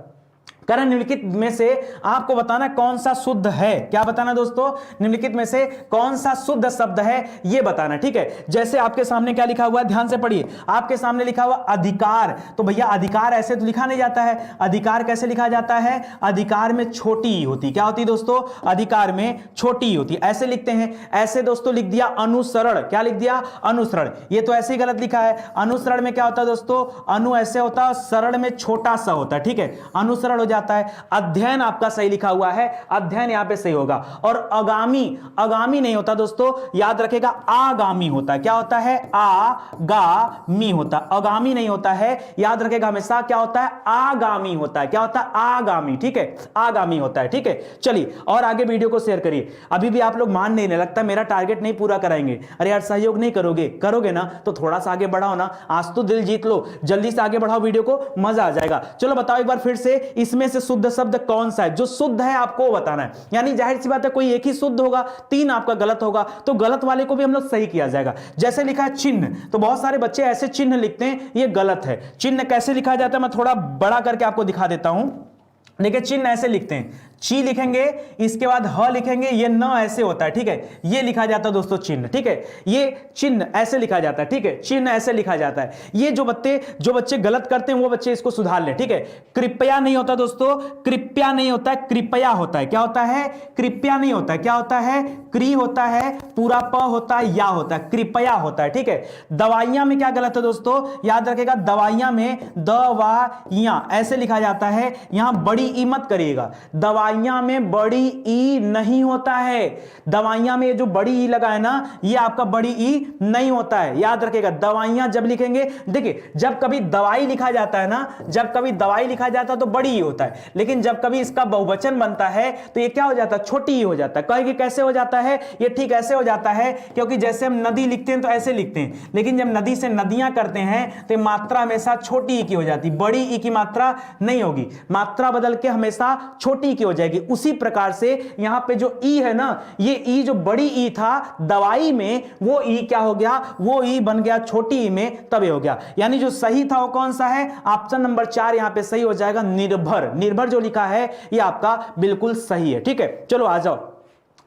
कारण निम्नलिखित में से आपको बताना कौन सा शुद्ध है, क्या बताना दोस्तों, निम्नलिखित में से कौन सा शुद्ध शब्द है ये बताना, ठीक है। जैसे आपके सामने क्या लिखा हुआ है, ध्यान से पढ़िए, आपके सामने लिखा हुआ अधिकार, तो भैया अधिकार ऐसे तो लिखा नहीं जाता है, अधिकार कैसे लिखा जाता है, अधिकार में छोटी ही होती, क्या होती दोस्तों, अधिकार में छोटी ही होती, ऐसे लिखते हैं। ऐसे दोस्तों लिख दिया अनुसरण, क्या लिख दिया, अनुसरण, ये तो ऐसे ही गलत लिखा है। अनुसरण में क्या होता है दोस्तों, अनु ऐसे होता है, शरण में छोटा सा होता है, ठीक है, अनुसरण हो जाता है। अध्ययन आपका सही लिखा हुआ है, अध्ययन यहां पे सही होगा। और आगामी, आगामी नहीं होता दोस्तों, याद रखेगा, आगामी होता है, क्या होता है, आगामी होता है, आगामी नहीं होता है, याद रखेगा हमेशा क्या होता है, आगामी होता है, क्या होता है, आगामी, ठीक है, आगामी होता है, ठीक है। चलिए और आगे वीडियो को शेयर करिए। अभी भी आप लोग मान नहीं, लगता मेरा टारगेट नहीं पूरा कराएंगे, अरे यार सहयोग नहीं करोगे, करोगे ना तो थोड़ा सा आगे बढ़ाओ ना, आज तो दिल जीत लो, जल्दी से आगे बढ़ाओ वीडियो को, मजा आ जाएगा। चलो बताओ एक बार फिर से, इसमें से शुद्ध शब्द कौन सा है, जो शुद्ध है आपको बताना है, यानी जाहिर सी बात है कोई एक ही शुद्ध होगा, 3 आपका गलत होगा, तो गलत वाले को भी हम लोग सही किया जाएगा। जैसे लिखा है चिन्ह, तो बहुत सारे बच्चे ऐसे चिन्ह लिखते हैं, ये गलत है। चिन्ह कैसे लिखा जाता है मैं थोड़ा बड़ा करके आपको दिखा देता हूं, देखिए चिन्ह ऐसे लिखते हैं, ची लिखेंगे, इसके बाद ह लिखेंगे, ये न ऐसे होता है, ठीक है, ये लिखा जाता है दोस्तों चिन्ह, ठीक है, ये चिन्ह ऐसे लिखा जाता है, ठीक है, चिन्ह ऐसे लिखा जाता है। ये जो बच्चे गलत करते हैं वो बच्चे इसको सुधार लें, ठीक है। कृपया नहीं होता दोस्तों, कृपया नहीं होता है, कृपया होता है। क्या होता है? कृपया नहीं होता है, क्या होता है? क्री होता है, पूरा प होता है, या होता है, कृपया होता है, ठीक है। दवाइयां में क्या गलत है दोस्तों? याद रखेगा, दवाइयां में दवाइयां ऐसे लिखा जाता है, यहां बड़ी ई मत करिएगा, दवाइयां में बड़ी ई नहीं होता है। दवाइयां में जो बड़ी ई लगा है ना, ये आपका बड़ी ई नहीं होता है, याद रखेगा। दवाइयां जब लिखेंगे, देखिए जब कभी दवाई लिखा जाता है ना, जब कभी दवाई लिखा जाता है तो बड़ी ई होता है, लेकिन जब कभी इसका बहुवचन बनता है तो ये क्या हो जाता है? छोटी ई हो जाता है। कहेंगे कैसे हो जाता है? ये ठीक ऐसे हो जाता है, क्योंकि जैसे हम नदी लिखते हैं तो ऐसे लिखते हैं, लेकिन जब नदी से नदियां करते हैं तो मात्रा हमेशा छोटी ई की हो जाती, बड़ी ई की मात्रा नहीं होगी, मात्रा बदल के हमेशा छोटी की हो जाएगी। उसी प्रकार से यहां पे जो ई है ना, ये ई जो बड़ी ई था दवाई में, वो ई क्या हो गया? वो ई बन गया छोटी ई में, तब हो गया। यानी जो सही था वो कौन सा है? ऑप्शन नंबर 4 यहां पे सही हो जाएगा, निर्भर। निर्भर जो लिखा है ये आपका बिल्कुल सही है, ठीक है। चलो आ जाओ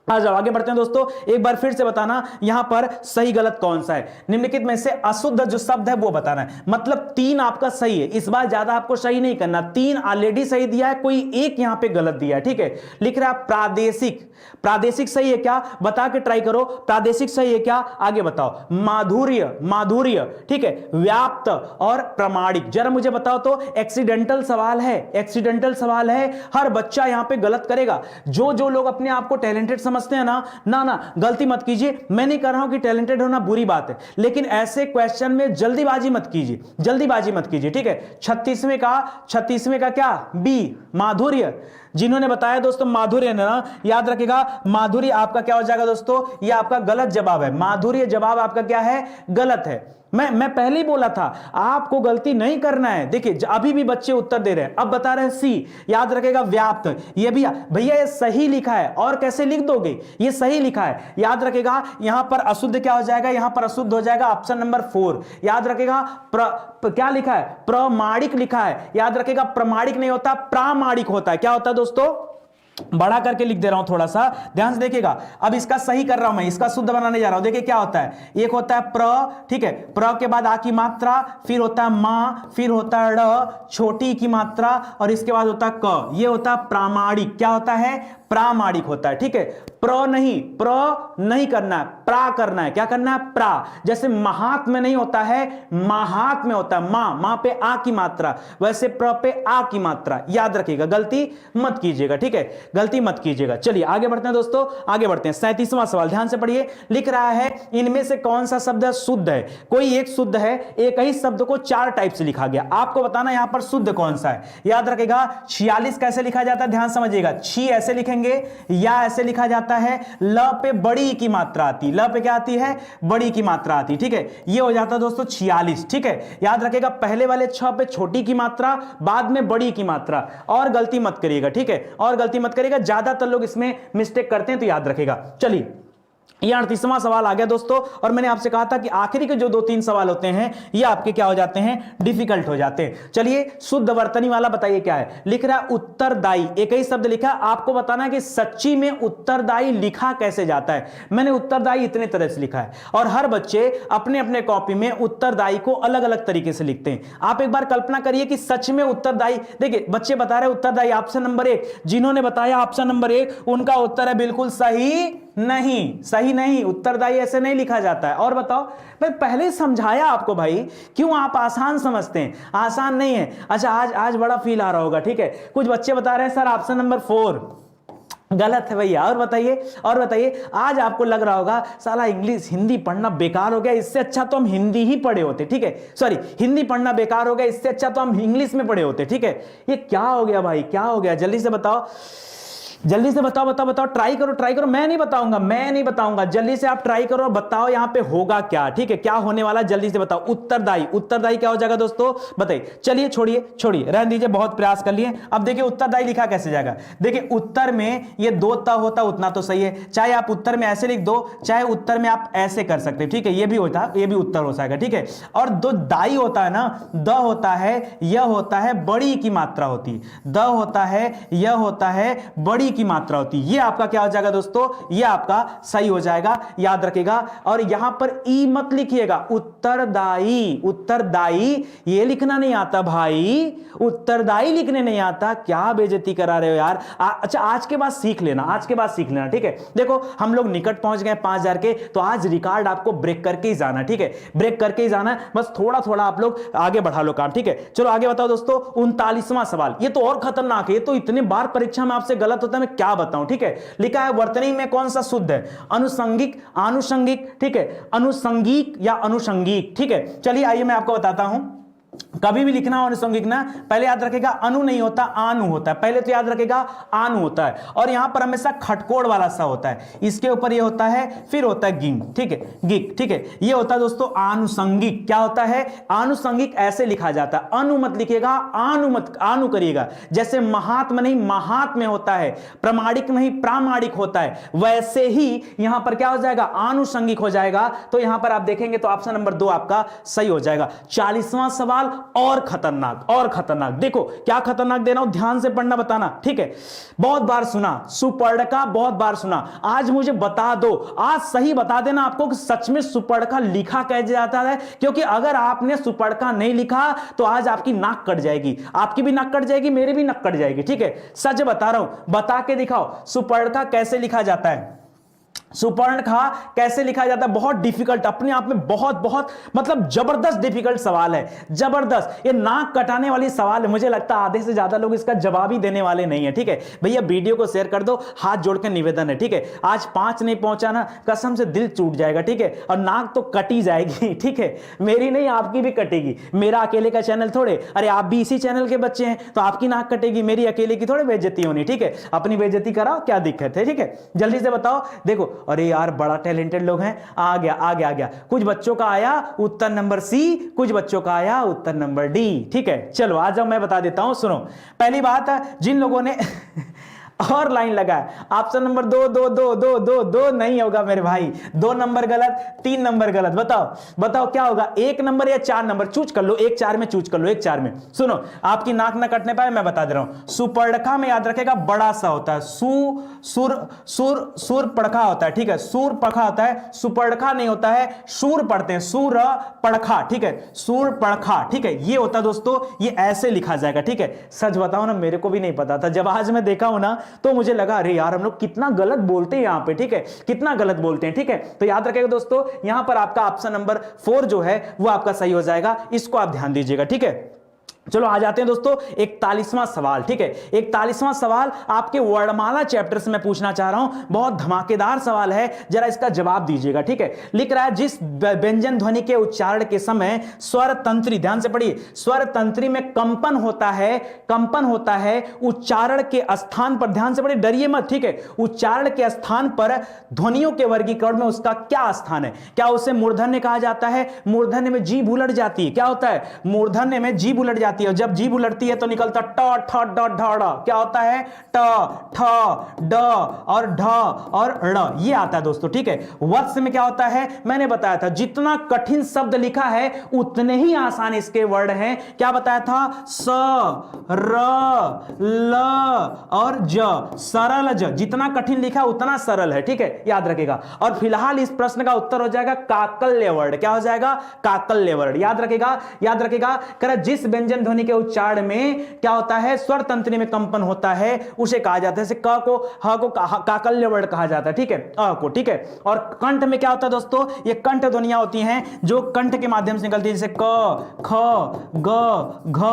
आगे बढ़ते हैं दोस्तों। एक बार फिर से बताना यहां पर सही गलत कौन सा है। निम्नलिखित में से अशुद्ध जो शब्द है वो बताना है, मतलब 3 आपका सही है, इस बार ज्यादा आपको सही नहीं करना, 3 ऑलरेडी सही दिया है, कोई एक यहां पे गलत दिया है, ठीक है। लिख रहा है प्रादेशिक, प्रादेशिक सही है क्या? बता के ट्राई करो, प्रादेशिक सही है क्या? आगे बताओ। माधुर्य, माधुर्य, ठीक है। व्याप्त और प्रमाणिक, जरा मुझे बताओ तो। एक्सीडेंटल सवाल है, एक्सीडेंटल सवाल है, हर बच्चा यहां पे गलत करेगा। जो लोग अपने आप को टैलेंटेड समझते हैं ना, गलती मत कीजिए। मैं नहीं कह रहा हूं कि टैलेंटेड होना बुरी बात है, लेकिन ऐसे क्वेश्चन में जल्दीबाजी मत कीजिए, जल्दीबाजी मत कीजिए, ठीक है। 36वें का क्या? बी, माधुर्य। जिन्होंने बताया दोस्तों माधुर्य ना, याद रखिएगा माधुर्य आपका क्या हो जाएगा दोस्तों? ये आपका गलत जवाब है, माधुर्य जवाब आपका क्या है? गलत है। मैं पहले ही बोला था आपको गलती नहीं करना है। देखिए अभी भी बच्चे उत्तर दे रहे हैं, अब बता रहे हैं सी, याद रखेगा व्याप्त। ये भी भैया ये सही लिखा है, और कैसे लिख दोगे? ये सही लिखा है, याद रखेगा। यहां पर अशुद्ध क्या हो जाएगा? यहां पर अशुद्ध हो जाएगा ऑप्शन नंबर 4, याद रखेगा। क्या लिखा है? प्रमाणिक लिखा है, याद रखेगा। प्रमाणिक नहीं होता, प्रामाणिक होता है। क्या होता है दोस्तों? बड़ा करके लिख दे रहा हूं, थोड़ा सा ध्यान से देखिएगा। अब इसका सही कर रहा हूं मैं, इसका शुद्ध बनाने जा रहा हूं। देखिए क्या होता है, एक होता है प्र, ठीक है, प्र के बाद आ की मात्रा, फिर होता है मा, फिर होता है ड़, छोटी की मात्रा, और इसके बाद होता है क। ये होता है प्रामाणिक। क्या होता है? प्रामाणिक होता है, ठीक है। प्र नहीं करना है, प्रा करना है। क्या करना है? प्रा। जैसे महात्म नहीं होता है, महात्म्य होता है, मां पे आ की मात्रा, वैसे प्र पे आ की मात्रा, याद रखिएगा, गलती मत कीजिएगा, ठीक है, गलती मत कीजिएगा। चलिए आगे बढ़ते हैं दोस्तों, आगे बढ़ते हैं। 37वां सवाल ध्यान से पढ़िए। लिख रहा है इनमें से कौन सा शब्द शुद्ध है? कोई एक शुद्ध है, एक ही शब्द को 4 टाइप से लिखा गया, आपको बताना यहां पर शुद्ध कौन सा है। याद रखेगा 46 कैसे लिखा जाता है, ध्यान समझिएगा। छी ऐसे लिखेंगे, या ऐसे लिखा जाता है, ल पे बड़ी की मात्रा आती, ल पे क्या आती है? बड़ी की मात्रा आती, ठीक है। ये हो जाता है दोस्तों 46, ठीक है। याद रखेगा पहले वाले 6 पे छोटी की मात्रा, बाद में बड़ी की मात्रा, और गलती मत करिएगा, ठीक है, और गलती मत करिएगा। ज्यादातर लोग इसमें मिस्टेक करते हैं, तो याद रखेगा। चलिए ये 38वां सवाल आ गया दोस्तों, और मैंने आपसे कहा था कि आखिरी के जो 2-3 सवाल होते हैं ये आपके क्या हो जाते हैं? डिफिकल्ट हो जाते हैं। चलिए शुद्ध वर्तनी वाला बताइए क्या है। लिख रहा है उत्तरदायी, एक ही शब्द लिखा, आपको बताना है कि सच्ची में उत्तरदायी लिखा कैसे जाता है। मैंने उत्तरदायी इतने तरह से लिखा है, और हर बच्चे अपने अपने कॉपी में उत्तरदायी को अलग अलग तरीके से लिखते हैं। आप एक बार कल्पना करिए कि सच में उत्तरदायी, देखिए बच्चे बता रहे उत्तरदायी ऑप्शन नंबर 1, जिन्होंने बताया ऑप्शन नंबर 1 उनका उत्तर है बिल्कुल सही नहीं, सही नहीं, उत्तरदायी ऐसे नहीं लिखा जाता है। और बताओ, मैं पहले समझाया आपको भाई, क्यों आप आसान समझते हैं? आसान नहीं है। अच्छा आज बड़ा फील आ रहा होगा, ठीक है। कुछ बच्चे बता रहे हैं सर ऑप्शन नंबर 4 गलत है भैया। और बताइए आज आपको लग रहा होगा साला इंग्लिश हिंदी पढ़ना बेकार हो गया, इससे अच्छा तो हम हिंदी ही पढ़े होते, ठीक है। सॉरी, हिंदी पढ़ना बेकार हो गया, इससे अच्छा तो हम इंग्लिश में पढ़े होते, ठीक है। ये क्या हो गया भाई, क्या हो गया? जल्दी से बताओ। जल्दी से बताओ बताओ बताओ, ट्राई करो ट्राई करो, मैं नहीं बताऊंगा, मैं नहीं बताऊंगा, जल्दी से आप ट्राई करो, बताओ यहां पे होगा क्या, ठीक है, क्या होने वाला, जल्दी से बताओ। उत्तरदायी, उत्तरदायी क्या हो जाएगा दोस्तों, बताइए। चलिए छोड़िए छोड़िए, रहने दीजिए, बहुत प्रयास कर लिए। अब देखिए उत्तरदायी लिखा कैसे जाएगा। देखिए उत्तर में ये दो त होता उतना तो सही है, चाहे आप उत्तर में ऐसे लिख दो, चाहे उत्तर में आप ऐसे कर सकते हैं, ठीक है, ये भी होता, ये भी उत्तर हो जाएगा, ठीक है। और दो दाई होता है ना, द होता है, यह होता है, बड़ी की मात्रा होती है, द होता है, यह होता है, बड़ी की मात्रा होती है, ये आपका क्या हो जाएगा दोस्तों, ये आपका सही हो जाएगा, याद रखिएगा। और यहां पर ई मत लिखिएगा, उत्तरदायी, उत्तरदायी ये लिखना नहीं आता भाई, उत्तरदायी लिखने नहीं आता, क्या बेइज्जती करा रहे हो यार। अच्छा आज के बाद सीख लेना, आज के बाद सीख लेना, ठीक है। देखो हम लोग निकट पहुंच गए 5000 के, तो आज रिकॉर्ड आपको ब्रेक करके ही जाना, ठीक है, ब्रेक करके ही जाना, बस थोड़ा थोड़ा आप लोग आगे बढ़ा लो काम, ठीक है। चलो आगे बताओ दोस्तों, 39वां सवाल, ये तो और खतरनाक है, ये तो इतने बार परीक्षा में आपसे गलत होता है, मैं क्या बताऊं, ठीक है। लिखा है वर्तनी में कौन सा शुद्ध है, अनुसंगिक, आनुषंगिक, ठीक है, अनुसंगिक या अनुषंगिक, ठीक है। चलिए आइए मैं आपको बताता हूं, कभी भी लिखना अनुसंगिक ना, पहले याद रखेगा अनु नहीं होता, आनु होता है, पहले तो याद रखेगा आनु होता है, और यहां पर हमेशा खटकोड़ वाला सा होता है, इसके ऊपर ये होता है, फिर होता है गिंग, ठीक है, गिक, ठीक है, ये होता है दोस्तों आनुसंगिक। क्या होता है आनुसंगिक, ऐसे लिखा जाता है, अनु मत लिखिएगा, आनु मत, आनु करिएगा, जैसे महात्म नहीं महात्म्य होता है, प्रमाणिक नहीं प्रामाणिक होता है, वैसे ही यहां पर क्या हो जाएगा, आनुसंगिक हो जाएगा। तो यहां पर आप देखेंगे तो ऑप्शन नंबर 2 आपका सही हो जाएगा। 40वां सवाल और खतरनाक, और खतरनाक, देखो क्या खतरनाक दे रहा हूं, ध्यान से पढ़ना बताना, ठीक है। बहुत बार सुना सुपर्णका, बहुत बार सुना, आज मुझे बता दो, आज सही बता देना आपको कि सच में सुपर्णका लिखा कैसे जाता है, क्योंकि अगर आपने सुपर्णका नहीं लिखा तो आज आपकी नाक कट जाएगी, आपकी भी नाक कट जाएगी, मेरी भी नाक कट जाएगी, ठीक है, सच बता रहा हूं, बता के दिखाओ सुपर्णका कैसे लिखा जाता है, सुपर्णखा कैसे लिखा जाता है। बहुत डिफिकल्ट, अपने आप में बहुत बहुत मतलब जबरदस्त डिफिकल्ट सवाल है, जबरदस्त, ये नाक कटाने वाली सवाल है, मुझे लगता है आधे से ज्यादा लोग इसका जवाब ही देने वाले नहीं है, ठीक है भैया। वीडियो को शेयर कर दो, हाथ जोड़कर निवेदन है, ठीक है, आज 5 नहीं पहुंचा ना, कसम से दिल टूट जाएगा, ठीक है, और नाक तो कटी जाएगी, ठीक है, मेरी नहीं आपकी भी कटेगी, मेरा अकेले का चैनल थोड़े, अरे आप भी इसी चैनल के बच्चे हैं तो आपकी नाक कटेगी, मेरी अकेले की थोड़े बेइज्जती होनी, ठीक है, अपनी बेइज्जती कराओ, क्या दिक्कत है, ठीक है। जल्दी से बताओ, देखो अरे यार बड़ा टैलेंटेड लोग हैं, आ गया आ गया आ गया, कुछ बच्चों का आया उत्तर नंबर सी, कुछ बच्चों का आया उत्तर नंबर डी, ठीक है। चलो आ जाओ, मैं बता देता हूं, सुनो। पहली बात, जिन लोगों ने और लाइन लगाया, ऑप्शन नंबर 2 2 2 2 2 2 नहीं होगा मेरे भाई, 2 नंबर गलत, 3 नंबर गलत, बताओ बताओ क्या होगा, 1 नंबर या 4 नंबर, चूज कर लो, 1 4 में चूज कर लो, 1 4 में। सुनो आपकी नाक ना कटने पाए, मैं बता दे रहा हूं, सुपर्णखा में याद रखेगा बड़ा सा होता है, सुर पड़खा होता है, ठीक है, सूर पड़खा होता है, सुपर्णखा नहीं होता है, सूर पढ़ते हैं, सूर पड़खा, ठीक है, सूर पड़खा, ठीक है, ये होता है दोस्तों, ये ऐसे लिखा जाएगा, ठीक है। सच बताओ ना, मेरे को भी नहीं पता था, जब आज मैं देखा हूं ना तो मुझे लगा अरे यार हम लोग कितना गलत बोलते हैं यहां पे, ठीक है, कितना गलत बोलते हैं, ठीक है। तो याद रखिएगा दोस्तों, यहां पर आपका ऑप्शन नंबर 4 जो है वो आपका सही हो जाएगा, इसको आप ध्यान दीजिएगा, ठीक है। चलो आ जाते हैं दोस्तों 41वां सवाल, ठीक है। 41वां सवाल आपके वर्णमाला चैप्टर से मैं पूछना चाह रहा हूं, बहुत धमाकेदार सवाल है, जरा इसका जवाब दीजिएगा, ठीक है। लिख रहा है जिस व्यंजन ध्वनि के उच्चारण के समय स्वर तंत्री, ध्यान से पढ़िए, स्वर तंत्री में कंपन होता है, कंपन होता है उच्चारण के स्थान पर, ध्यान से पढ़िए, डरिए मत, ठीक है, उच्चारण के स्थान पर ध्वनियों के वर्गीकरण में उसका क्या स्थान है, क्या उसे मूर्धन्य कहा जाता है, मूर्धन्य में जीभ उलट जाती है, क्या होता है मूर्धन्य में जीभ उलट जाती है, जब जीभ उलटती है तो निकलता ट ठ ड ढ ड़, क्या होता है ट ठ ड और ढ और ड़, ये आता है दोस्तों, ठीक है। वत्स में क्या होता है, मैंने बताया था जितना कठिन शब्द लिखा है उतने ही आसान इसके वर्ड हैं, क्या बताया था, स र ल और ज, सरल ज, जितना कठिन लिखा उतना सरल है, ठीक है, याद रखेगा। और फिलहाल इस प्रश्न का उत्तर हो जाएगा काकल्य वर्ड, क्या हो जाएगा काकल्य वर्ड, याद रखेगा, याद रखेगा। कर जिस व्यंजन ध्वनि के उच्चारण में क्या होता है, स्वर तंत्री में कंपन होता है, उसे कहा जाता है, जैसे क को ह को काकल्य वर्ड कहा जाता है, ठीक है, अ को, ठीक है। और कंठ में क्या होता है दोस्तों, ये कंठ ध्वनियां होती हैं जो कंठ के माध्यम से निकलती है, जैसे क ख ग घ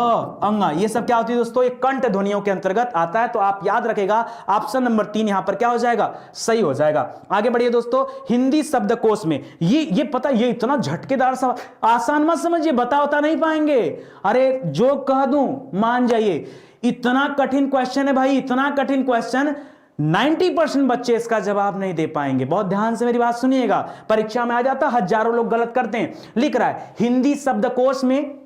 अंग, ये सब क्या होती है दोस्तों, ये कंठ ध्वनियों के अंतर्गत आता है। तो आप याद रखेगा ऑप्शन नंबर 3 यहां पर क्या हो जाएगा, सही हो जाएगा। आगे बढ़िए दोस्तों, हिंदी शब्दकोश में ये पता, ये इतना झटकेदार सवाल, आसान मत समझिए, बता नहीं पाएंगे, अरे जो कह दूं मान जाइए, इतना कठिन क्वेश्चन है भाई, इतना कठिन क्वेश्चन, 90% बच्चे इसका जवाब नहीं दे पाएंगे। बहुत ध्यान से मेरी बात सुनिएगा, परीक्षा में आ जाता, हजारों लोग गलत करते हैं। लिख रहा है हिंदी शब्दकोश में,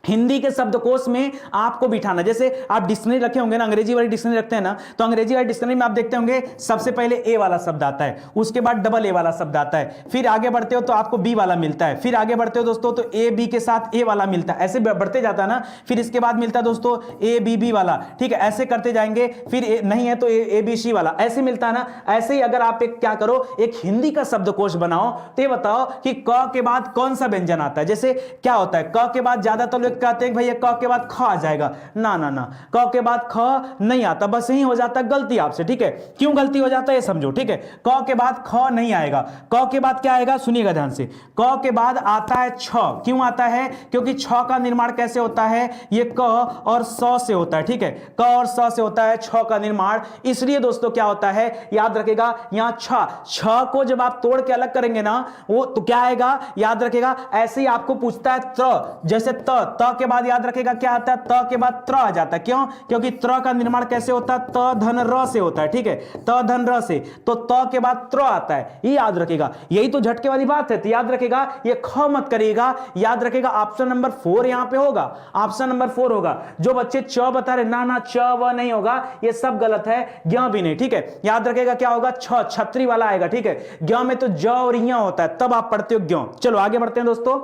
हिंदी के शब्दकोश में आपको बिठाना, जैसे आप डिक्शनरी रखे होंगे ना, अंग्रेजी वाली डिक्शनरी रखते हैं ना, तो अंग्रेजी वाली डिक्शनरी में आप देखते होंगे सबसे पहले ए वाला शब्द आता है, उसके बाद डबल ए वाला शब्द आता है, फिर आगे बढ़ते हो तो आपको बी वाला मिलता है, फिर आगे बढ़ते हो दोस्तों तो ए बी के साथ ए वाला मिलता है, ऐसे बढ़ते जाता है ना, फिर इसके बाद मिलता है दोस्तों ए बी बी वाला, ठीक है, ऐसे करते जाएंगे, फिर नहीं है तो ए बी सी वाला, ऐसे मिलता है ना। ऐसे ही अगर आप एक क्या करो, एक हिंदी का शब्दकोश बनाओ, तो ये बताओ कि क के बाद कौन सा व्यंजन आता है। जैसे क्या होता है, क के बाद ज्यादातर लोग कहते हैं भैया क के बाद ख आ जाएगा, ना ना ना, क के बाद ख नहीं आता, बस यही हो जाता है गलती आपसे, ठीक है। क्यों गलती हो जाता है ये समझो, ठीक है। क के बाद ख नहीं आएगा, क के बाद क्या आएगा, सुनिएगा ध्यान से, क के बाद आता है छ। क्यों आता है, क्योंकि छ का निर्माण कैसे होता है, ये क और स से होता है, ठीक है, क और स से होता है छ का निर्माण, इसलिए दोस्तों क्या होता है, याद रखेगा यहां छ को जब आप तोड़ के अलग करेंगे ना, वो तो क्या आएगा, याद रखेगा। ऐसे ही आपको पूछता है त्र, जैसे त के बाद याद रखेगा क्या आता है, त के बाद त्र आ जाता है। क्यों, क्योंकि त्र का निर्माण कैसे होता है, त धन र से होता है, ठीक है, त धन र से, तो त के बाद त्र आता है, ये याद रखेगा। यही तो झटके वाली बात है, तो याद रखेगा ये ख मत करिएगा, याद रखेगा ऑप्शन नंबर 4 यहां पे होगा, ऑप्शन नंबर 4 होगा। जो बच्चे च बता रहे ना ना च व नहीं होगा, ये सब गलत है, ज्ञ भी नहीं, ठीक है। याद रखेगा क्या होगा, छ छतरी वाला आएगा, ठीक है। ज्ञ में तो ज और य होता है, तब आप पढ़ते हो ज्ञ। चलो आगे बढ़ते हैं दोस्तों,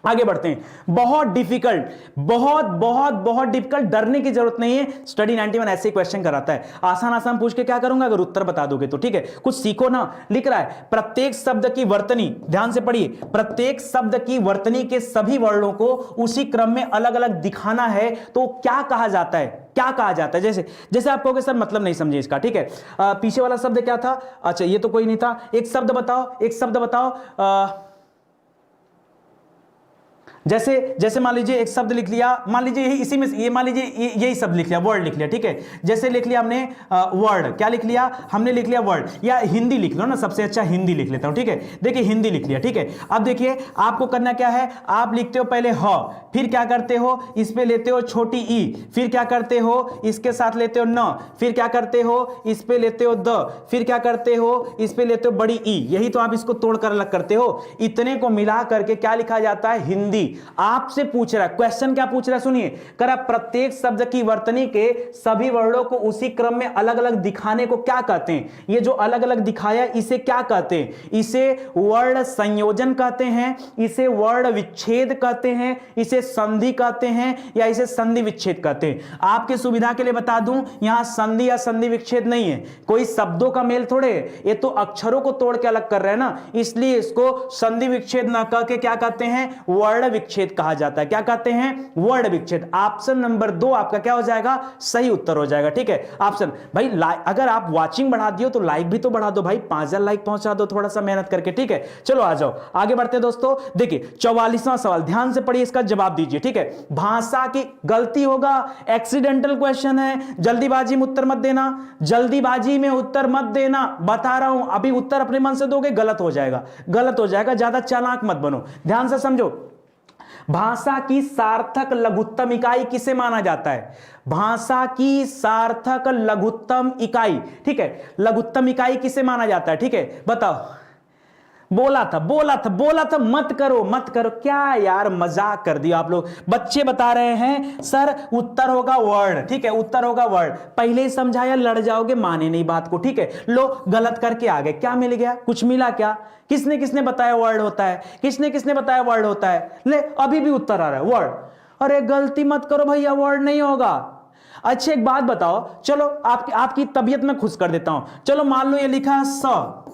आगे बढ़ते हैं। बहुत डिफिकल्ट, बहुत बहुत बहुत डिफिकल्ट, डरने की जरूरत नहीं है, स्टडी 91 ऐसे क्वेश्चन कराता है। आसान आसान पूछ के क्या करूंगा, अगर उत्तर बता दोगे तो, ठीक है, कुछ सीखो ना। लिख रहा है प्रत्येक शब्द की वर्तनी, ध्यान से पढ़िए, प्रत्येक शब्द की वर्तनी के सभी वर्णों को उसी क्रम में अलग अलग दिखाना है, तो क्या कहा जाता है, क्या कहा जाता है। जैसे जैसे आप कहोगे सर मतलब नहीं समझे इसका, ठीक है, पीछे वाला शब्द क्या था, अच्छा ये तो कोई नहीं था, एक शब्द बताओ, एक शब्द बताओ। जैसे जैसे मान लीजिए एक शब्द लिख लिया, मान लीजिए यही इसी में ये मान लीजिए यही शब्द लिख लिया, वर्ड लिख लिया, ठीक है। जैसे लिख लिया हमने वर्ड, क्या लिख लिया हमने, लिख लिया वर्ड, या हिंदी लिख लो ना, सबसे अच्छा हिंदी लिख लेता हूं, ठीक है। देखिए हिंदी लिख लिया, ठीक है। अब देखिए आपको करना क्या है, आप लिखते हो पहले ह, फिर क्या करते हो, इस पे लेते हो छोटी ई, फिर क्या करते हो, इसके साथ लेते हो न, फिर क्या करते हो, इस पे लेते हो द, फिर क्या करते हो, इस पे लेते हो बड़ी ई, यही तो आप इसको तोड़कर अलग करते हो। इतने को मिला करके क्या लिखा जाता है, हिंदी। आपसे पूछ रहा है क्वेश्चन, क्या पूछ रहा है सुनिए, करा प्रत्येक शब्द की वर्तनी के सभी वर्णों को उसी क्रम में अलग अलग दिखाने को क्या कहते हैं। ये जो अलग अलग दिखाया इसे क्या कहते हैं, इसे वर्ण संयोजन कहते हैं, इसे वर्ण विच्छेद कहते हैं, इसे संधि कहते हैं, या इसे संधि विच्छेद कहते हैं। आपके सुविधा के लिए बता दूं, यहां संधि या संधि विच्छेद नहीं है, कोई शब्दों का मेल थोड़े है, ये तो अक्षरों को तोड़ के अलग कर रहे हैं ना, इसलिए इसको संधि विच्छेद न कह के क्या कहते हैं, वर्ण विच्छेद कहा जाता है। क्या कहते हैं, वर्ण विच्छेद। ऑप्शन नंबर 2 आपका क्या हो जाएगा, सही उत्तर हो जाएगा, ठीक है। ऑप्शन भाई अगर आप वाचिंग बढ़ा दियो तो लाइक भी तो बढ़ा दो भाई, 5000 लाइक पहुंचा दो थोड़ा सा मेहनत करके, ठीक है। चलो आ जाओ आगे बढ़ते हैं दोस्तों। देखिए 44वां सवाल, ध्यान से पढ़िए, इसका जवाब दीजिए, ठीक है। भाषा की गलती होगा, एक्सीडेंटल क्वेश्चन है, जल्दीबाजी में उत्तर मत देना, जल्दीबाजी में उत्तर मत देना, बता रहा हूं। अभी उत्तर अपने मन से दोगे गलत हो जाएगा, गलत हो जाएगा, ज्यादा चालाक मत बनो, ध्यान से समझो। भाषा की सार्थक लघुत्तम इकाई किसे माना जाता है, भाषा की सार्थक लघुत्तम इकाई, ठीक है, लघुत्तम इकाई किसे माना जाता है, ठीक है, बताओ। बोला था मत करो, क्या यार मजाक कर दिया आप लोग। बच्चे बता रहे हैं सर उत्तर होगा वर्ड, ठीक है, उत्तर होगा वर्ड। पहले ही समझाया, लड़ जाओगे, माने नहीं बात को, ठीक है। लो गलत करके आ गए, क्या मिल गया, कुछ मिला क्या, किसने किसने बताया वर्ड होता है, किसने किसने बताया वर्ड होता है, ले अभी भी उत्तर आ रहा है वर्ड। अरे गलती मत करो भैया, वर्ड नहीं होगा। अच्छा एक बात बताओ, चलो आपकी तबीयत में खुश कर देता हूं। चलो मान लो ये लिखा है स,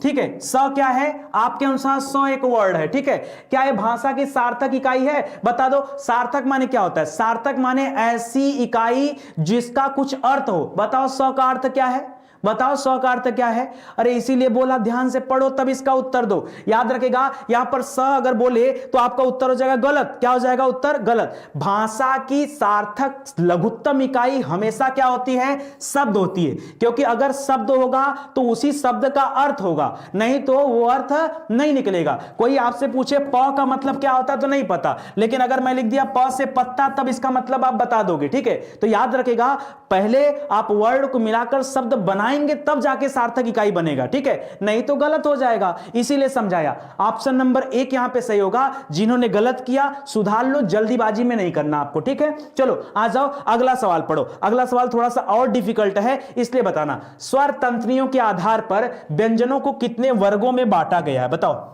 ठीक है, स क्या है आपके अनुसार, स एक वर्ड है, ठीक है। क्या ये भाषा की सार्थक इकाई है, बता दो। सार्थक माने क्या होता है, सार्थक माने ऐसी इकाई जिसका कुछ अर्थ हो। बताओ स का अर्थ क्या है, बताओ 100 का अर्थ क्या है। अरे इसीलिए बोला ध्यान से पढ़ो तब इसका उत्तर दो। याद रखेगा यहां पर स अगर बोले तो आपका उत्तर हो जाएगा गलत। क्या हो जाएगा उत्तर, गलत। भाषा की सार्थक लघुत्तम इकाई हमेशा क्या होती है, शब्द होती है, क्योंकि अगर शब्द होगा तो उसी शब्द का अर्थ होगा, नहीं तो वो अर्थ नहीं निकलेगा। कोई आपसे पूछे प का मतलब क्या होता है तो नहीं पता, लेकिन अगर मैं लिख दिया प से पत्ता तब इसका मतलब आप बता दोगे, ठीक है। तो याद रखेगा पहले आप वर्ड को मिलाकर शब्द बनाए मिलाएंगे तब जाके सार्थक इकाई बनेगा, ठीक है, नहीं तो गलत हो जाएगा, इसीलिए समझाया। ऑप्शन नंबर 1 यहां पे सही होगा। जिन्होंने गलत किया सुधार लो, जल्दीबाजी में नहीं करना आपको, ठीक है। चलो आ जाओ, अगला सवाल पढ़ो। अगला सवाल थोड़ा सा और डिफिकल्ट है, इसलिए बताना। स्वर तंत्रियों के आधार पर व्यंजनों को कितने वर्गों में बांटा गया है, बताओ।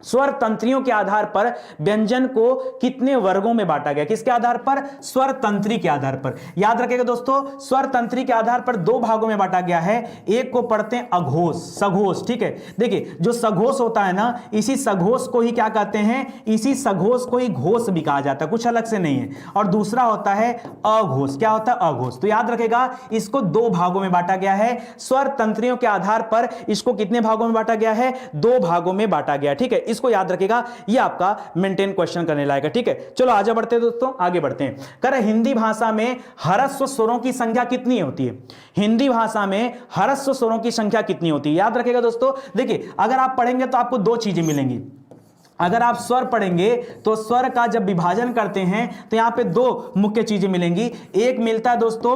स्वर तंत्रियों के आधार पर व्यंजन को कितने वर्गों में बांटा गया, किसके आधार पर, स्वर तंत्री के आधार पर। याद रखिएगा दोस्तों, स्वर तंत्री के आधार पर 2 भागों में बांटा गया है। एक को पढ़ते हैं अघोष, सघोष, ठीक है। देखिए जो सघोष होता है ना, इसी सघोष को ही क्या कहते हैं, इसी सघोष को ही घोष भी कहा जाता है, कुछ अलग से नहीं है। और दूसरा होता है अघोष, क्या होता है, अघोष। तो याद रखेगा इसको 2 भागों में बांटा गया है। स्वर तंत्रियों के आधार पर इसको कितने भागों में बांटा गया है, 2 भागों में बांटा गया, ठीक है। इसको याद रखिएगा, ये आपका मेंटेन क्वेश्चन करने लायक है, ठीक है। चलो आगे बढ़ते हैं दोस्तों, आगे बढ़ते हैं। कर हिंदी भाषा में ह्रस्व स्वरों की संख्या कितनी होती है, हिंदी भाषा में ह्रस्व स्वरों की संख्या कितनी होती है, याद रखिएगा दोस्तों। देखिए अगर आप पढ़ेंगे तो आपको 2 चीजें मिलेंगी। अगर आप स्वर पढ़ेंगे तो स्वर का जब विभाजन करते हैं तो यहां पे 2 मुख्य चीजें मिलेंगी। एक मिलता है दोस्तों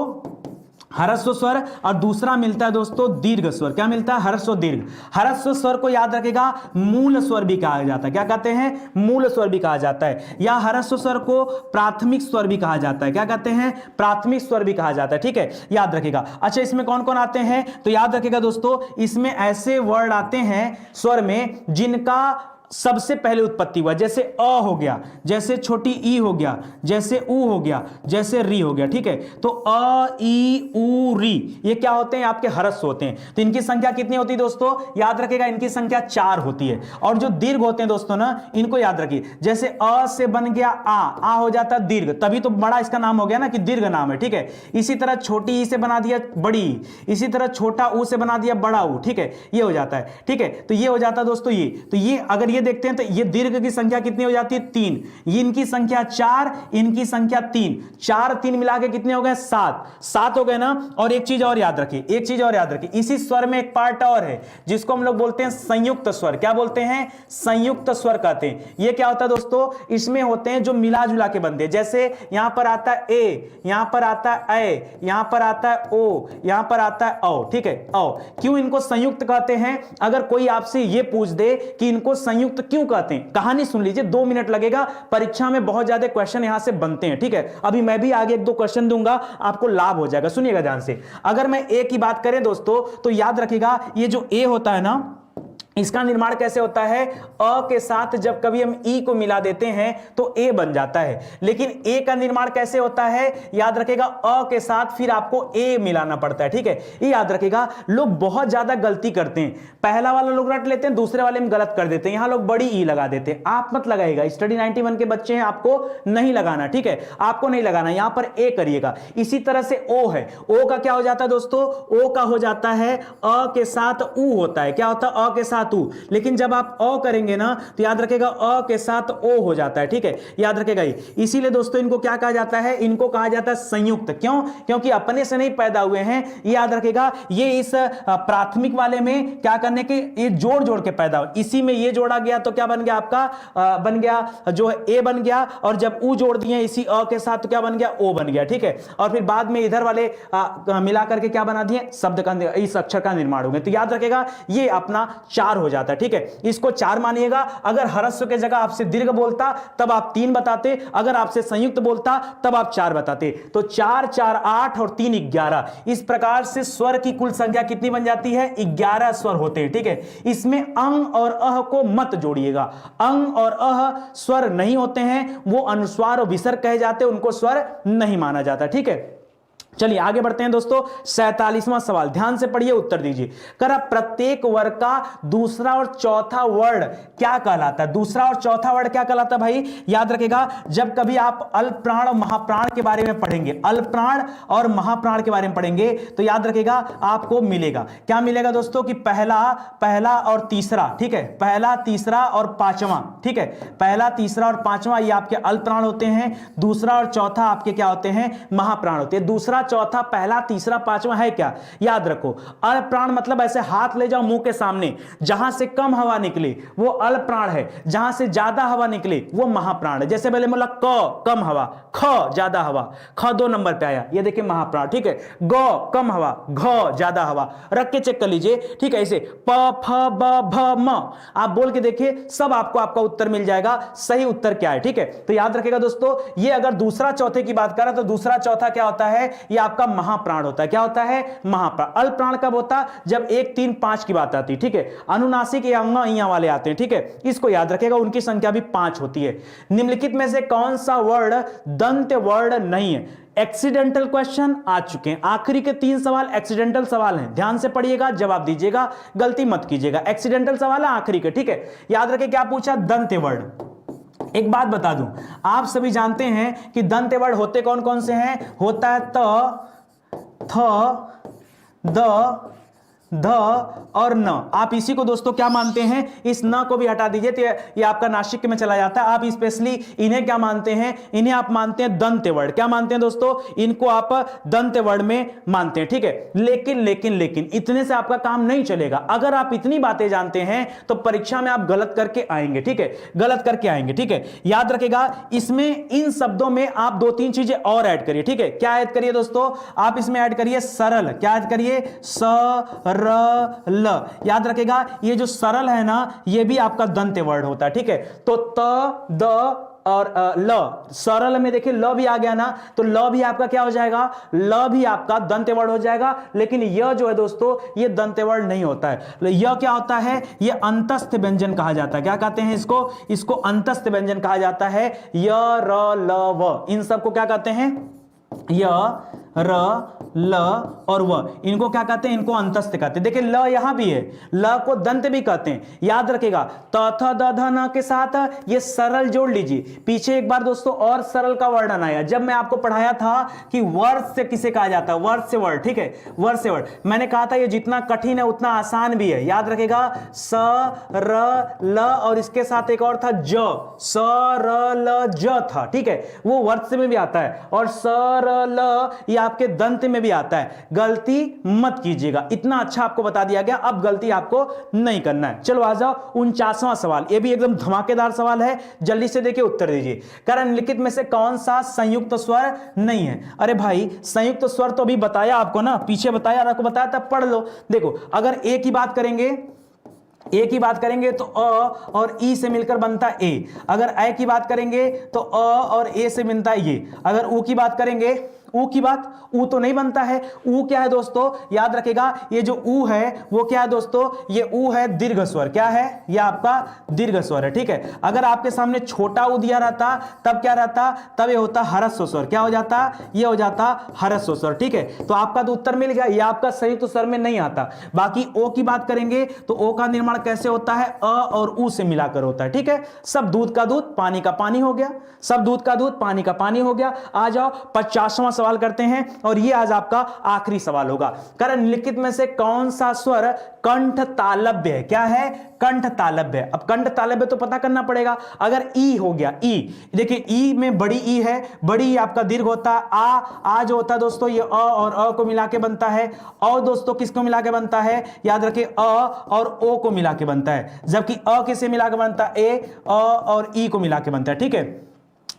ह्रस्व स्वर और दूसरा मिलता है दोस्तों दीर्घ स्वर। क्या मिलता है, ह्रस्व दीर्घ। ह्रस्व स्वर को याद रखेगा मूल स्वर भी कहा जाता है, क्या कहते हैं, मूल स्वर भी कहा जाता है। या ह्रस्व स्वर को प्राथमिक स्वर भी कहा जाता है, क्या कहते हैं, प्राथमिक स्वर भी कहा जाता है, ठीक है, याद रखेगा। अच्छा इसमें कौन कौन आते हैं, तो याद रखेगा दोस्तों, इसमें ऐसे वर्ड आते हैं स्वर में जिनका सबसे पहले उत्पत्ति हुआ, जैसे अ हो गया, जैसे छोटी ई हो गया, जैसे उ हो गया, जैसे री हो गया, ठीक है। तो अ ई उ री ये क्या होते हैं, आपके ह्रस्व होते हैं। तो इनकी संख्या कितनी होती है दोस्तों, याद रखिएगा इनकी संख्या 4 होती है। और जो दीर्घ होते हैं दोस्तों ना, इनको याद रखिए, जैसे अ से बन गया आ हो जाता है दीर्घ, तभी तो बड़ा इसका नाम हो गया ना कि दीर्घ नाम है, ठीक है। इसी तरह छोटी ई से बना दिया बड़ी, इसी तरह छोटा उ से बना दिया बड़ा उ, ठीक है, ये हो जाता है, ठीक है। तो ये हो जाता है दोस्तों ये। तो ये अगर ये देखते हैं तो ये दीर्घ की संख्या कितनी हो जाती है, 3। ये इनकी संख्या 4, इनकी संख्या 3, 4 3 मिला के कितने हो गए, 7 हो गए ना। और एक चीज और याद रखिए, एक चीज और याद रखिए, इसी स्वर में एक पार्ट और है जिसको हम लोग बोलते हैं संयुक्त स्वर। क्या बोलते हैं, संयुक्त स्वर कहते हैं। ये क्या होता है दोस्तों, इसमें होते हैं जो मिला जुला के बनते हैं। जैसे यहां पर आता है ए, यहां पर आता है ए, यहां पर आता है ओ, यहां पर आता है औ, ठीक है, औ। क्यों इनको संयुक्त कहते हैं, अगर कोई आपसे ये पूछ दे कि इनको संयुक्त क्यों कहते हैं, कहानी सुन लीजिए, 2 मिनट लगेगा। परीक्षा में बहुत ज्यादा क्वेश्चन यहां से बनते हैं, ठीक है। अभी मैं भी आगे 1-2 क्वेश्चन दूंगा, आपको लाभ हो जाएगा, सुनिएगा ध्यान से। अगर मैं ए की बात करें दोस्तों, तो याद रखिएगा ये जो ए होता है ना, इसका निर्माण कैसे होता है, अ के साथ जब कभी हम ई को मिला देते हैं तो ए बन जाता है। लेकिन ए का निर्माण कैसे होता है, याद रखेगा अ के साथ फिर आपको ए मिलाना पड़ता है, ठीक है। ये याद रखेगा। लोग बहुत ज्यादा गलती करते हैं, पहला वाला लोग रट लेते हैं, दूसरे वाले में गलत कर देते हैं, यहां लोग बड़ी ई लगा देते हैं। आप मत लगाइएगा, स्टडी 91 के बच्चे हैं, आपको नहीं लगाना, ठीक है, आपको नहीं लगाना, यहां पर ए करिएगा। इसी तरह से ओ है, ओ का क्या हो जाता है दोस्तों, ओ का हो जाता है अ के साथ उ होता है, क्या होता है, अ के साथ उ। लेकिन जब आप अ करेंगे ना तो याद रखेगा अ के साथ ओ हो जाता है, ठीक है, याद रखेगा ये। इसीलिए दोस्तों इनको क्या कहा जाता है, इनको कहा जाता है संयुक्त। क्यों, क्योंकि अपने से नहीं पैदा हुए हैं, याद रखेगा। ये इस प्राथमिक वाले में क्या करने के, ये जोड़ जोड़ के पैदा हो, इसी में ये जोड़ा गया तो क्या बन गया आपका, बन गया जो है ए बन गया। और जब उ जोड़ दिए इसी अ के साथ तो क्या बन गया, ओ बन गया, ठीक है। और फिर बाद में इधर वाले मिला करके क्या बना दिए, शब्द का, इस अक्षर का निर्माण हो गया। तो याद रखेगा ये अपना 4 हो जाता है, ठीक है। इसको 4 मानिएगा। अगर ह्रस्व के जगह आपसे दीर्घ बोलता तब आप 3 बताते, अगर आपसे संयुक्त बोलता तब आप 4 बताते। तो 4 4 8 और 3 11। इस प्रकार से स्वर की कुल संख्या कितनी बन जाती है, 11 स्वर होते हैं, ठीक है। इसमें अंग और अह को मत जोड़िएगा, अंग और अह स्वर नहीं होते हैं, वो अनुस्वार और विसर्ग कहे जाते हैं, उनको स्वर नहीं माना जाता, ठीक है। चलिए आगे बढ़ते हैं दोस्तों। 47वां सवाल, ध्यान से पढ़िए, उत्तर दीजिए। कर प्रत्येक वर्ग का दूसरा और चौथा वर्ड क्या कहलाता है, दूसरा और चौथा वर्ड क्या कहलाता है भाई, याद रखेगा। जब कभी आप अल्पप्राण और महाप्राण के बारे में पढ़ेंगे, अल्पप्राण और महाप्राण के बारे में पढ़ेंगे तो याद रखेगा आपको मिलेगा, क्या मिलेगा दोस्तों, कि पहला और तीसरा, ठीक है, पहला तीसरा और पांचवा, ठीक है, पहला तीसरा और पांचवा ये आपके अल्पप्राण होते हैं, दूसरा और चौथा आपके क्या होते हैं, महाप्राण होते हैं। दूसरा चौथा, पहला, तीसरा, पांचवा है क्या? याद रखो, अल प्राण मतलब ऐसे हाथ ले जाओ मुंह के सामने, जहां से कम हवा निकले वो अल प्राण है, जहां से ज्यादा हवा निकले वो महाप्राण है। जैसे पहले बोला क कम हवा, ख ज्यादा हवा, ख 2 नंबर पे आया, ये देखिए महाप्राण, ठीक है। ग कम हवा, घ ज्यादा हवा, रख के चेक कर लीजिए, ठीक है। ऐसे प फ ब भ म आप बोल के देखिए, सब आपको आपका उत्तर मिल जाएगा, सही उत्तर क्या है, ठीक है। तो याद रखिएगा दोस्तों, ये अगर दूसरा चौथे की बात करें तो दूसरा चौथा क्या होता है? ये आपका महाप्राण होता है। क्या होता है? महाप्राण। अल प्राण कब होता? जब 1 3 5 की बात आती है, ठीक है। अनुनासिक या अंग इया वाले आते हैं, ठीक है। इसको याद रखिएगा, उनकी संख्या भी 5 होती है। निम्नलिखित में से कौन सा वर्ड दंत वर्ड नहीं है? एक्सीडेंटल क्वेश्चन आ चुके हैं। आखिरी के 3 सवाल एक्सीडेंटल सवाल हैं, ध्यान से पढ़िएगा, जवाब दीजिएगा, गलती मत कीजिएगा। एक्सीडेंटल सवाल है आखिरी के, ठीक है। याद रखिए क्या पूछा? दंत वर्ड। एक बात बता दूं, आप सभी जानते हैं कि दंत वर्ड होते कौन कौन से हैं? होता है त, थ, द, ध और न। आप इसी को दोस्तों क्या मानते हैं? इस न को भी हटा दीजिए तो ये आपका नासिक में चला जाता है। आप स्पेशली इन्हें क्या मानते हैं? इन्हें आप मानते हैं दंत वर्ड। क्या मानते हैं दोस्तों? इनको आप दंत वर्ड में मानते हैं, ठीक है। लेकिन लेकिन लेकिन इतने से आपका काम नहीं चलेगा। अगर आप इतनी बातें जानते हैं तो परीक्षा में आप गलत करके आएंगे, ठीक है, गलत करके आएंगे, ठीक है। याद रखिएगा, इसमें इन शब्दों में आप 2-3 चीजें और ऐड करिए, ठीक है। क्या ऐड करिए दोस्तों? आप इसमें ऐड करिए सरल। क्या ऐड करिए? ल। याद रखेगा, ये जो सरल है ना, ये भी आपका दंत वर्ड होता है, ठीक है। तो त, द और ल, सरल में देखिए ल भी आ गया ना, तो ल भी आपका क्या हो जाएगा? ल भी आपका दंत वर्ड हो जाएगा। लेकिन यह जो है दोस्तों, ये दंत वर्ड नहीं होता है। यह क्या होता है? ये अंतस्थ व्यंजन कहा जाता है। क्या कहते हैं इसको? इसको अंतस्थ व्यंजन कहा जाता है। य, र, ल, व, इन सबको क्या कहते हैं? य, र, ल और व, इनको क्या कहते हैं? इनको अंतस्थ कहते हैं। देखिए ल यहां भी है, ल को दंत भी कहते हैं। याद रखेगा, त, थ, द, ध, न के साथ ये सरल जोड़ लीजिए। पीछे एक बार दोस्तों और सरल का वर्णन आया, जब मैं आपको पढ़ाया था कि वर्ड से किसे कहा जाता है? वर्ड से वर्ड, ठीक है, वर्ड से वर्ड। मैंने कहा था ये जितना कठिन है उतना आसान भी है। याद रखेगा, स, र, ल और इसके साथ एक और था ज, स, र, ल, ज था, ठीक है। वो वर्ड से में भी आता है, और स, र, ल ये आपके दंत में भी आता है। गलती मत कीजिएगा, इतना अच्छा आपको बता दिया गया, अब गलती आपको नहीं करना है। चलो आ जाओ 49वां सवाल। ये भी एकदम धमाकेदार सवाल है, जल्दी से देखिए उत्तर दीजिए। कारण निम्नलिखित में से कौन सा संयुक्त स्वर नहीं है? अरे भाई, संयुक्त स्वर तो अभी बताया आपको ना, पीछे बताया, आपको बताया तब पढ़ लो। देखो, अगर ए की बात करेंगे, ए की बात करेंगे तो अ और ई से मिलकर बनता है ए। अगर ए की बात करेंगे तो अ और ए से बनता है ये। अगर ऊ की बात करेंगे, ऊ की बात, ऊ तो नहीं बनता है। ऊ क्या है दोस्तों? याद रखेगा, ये जो ऊ है वो क्या है दोस्तों? ये ऊ है दीर्घ स्वर। क्या है? ये आपका दीर्घ स्वर है, ठीक है। अगर आपके सामने छोटा ऊ दिया रहता तब क्या रहता? तब ये होता ह्रस्व स्वर। क्या हो जाता? ये हो जाता ह्रस्व स्वर, ठीक है। तो आपका तो उत्तर मिल गया, ये आपका संयुक्त स्वर में नहीं आता। बाकी ओ की बात करेंगे तो ओ का निर्माण कैसे होता है? अ और ऊ से मिलाकर होता है, ठीक है। सब दूध का दूध पानी का पानी हो गया, सब दूध का दूध पानी का पानी हो गया। आ जाओ 50वां सवाल करते हैं, और ये आज आपका आखिरी सवाल होगा। कारण निम्नलिखित में से कौन सा स्वर कंठ तालव्य है? क्या है? कंठ तालव्य। अब कंठ तालव्य तो पता करना पड़ेगा। अगर ई हो गया, ई, देखिए ई में बड़ी ई है, बड़ी ई आपका दीर्घ होता है। आ जो होता है दोस्तों, ये अ और अ को मिला के बनता है। औ दोस्तों किसको मिला के बनता है? याद रखिए, अ और ओ को मिला के बनता है। जबकि अ किसे मिला के बनता है? ए, अ और ई को मिला के बनता है, ठीक है।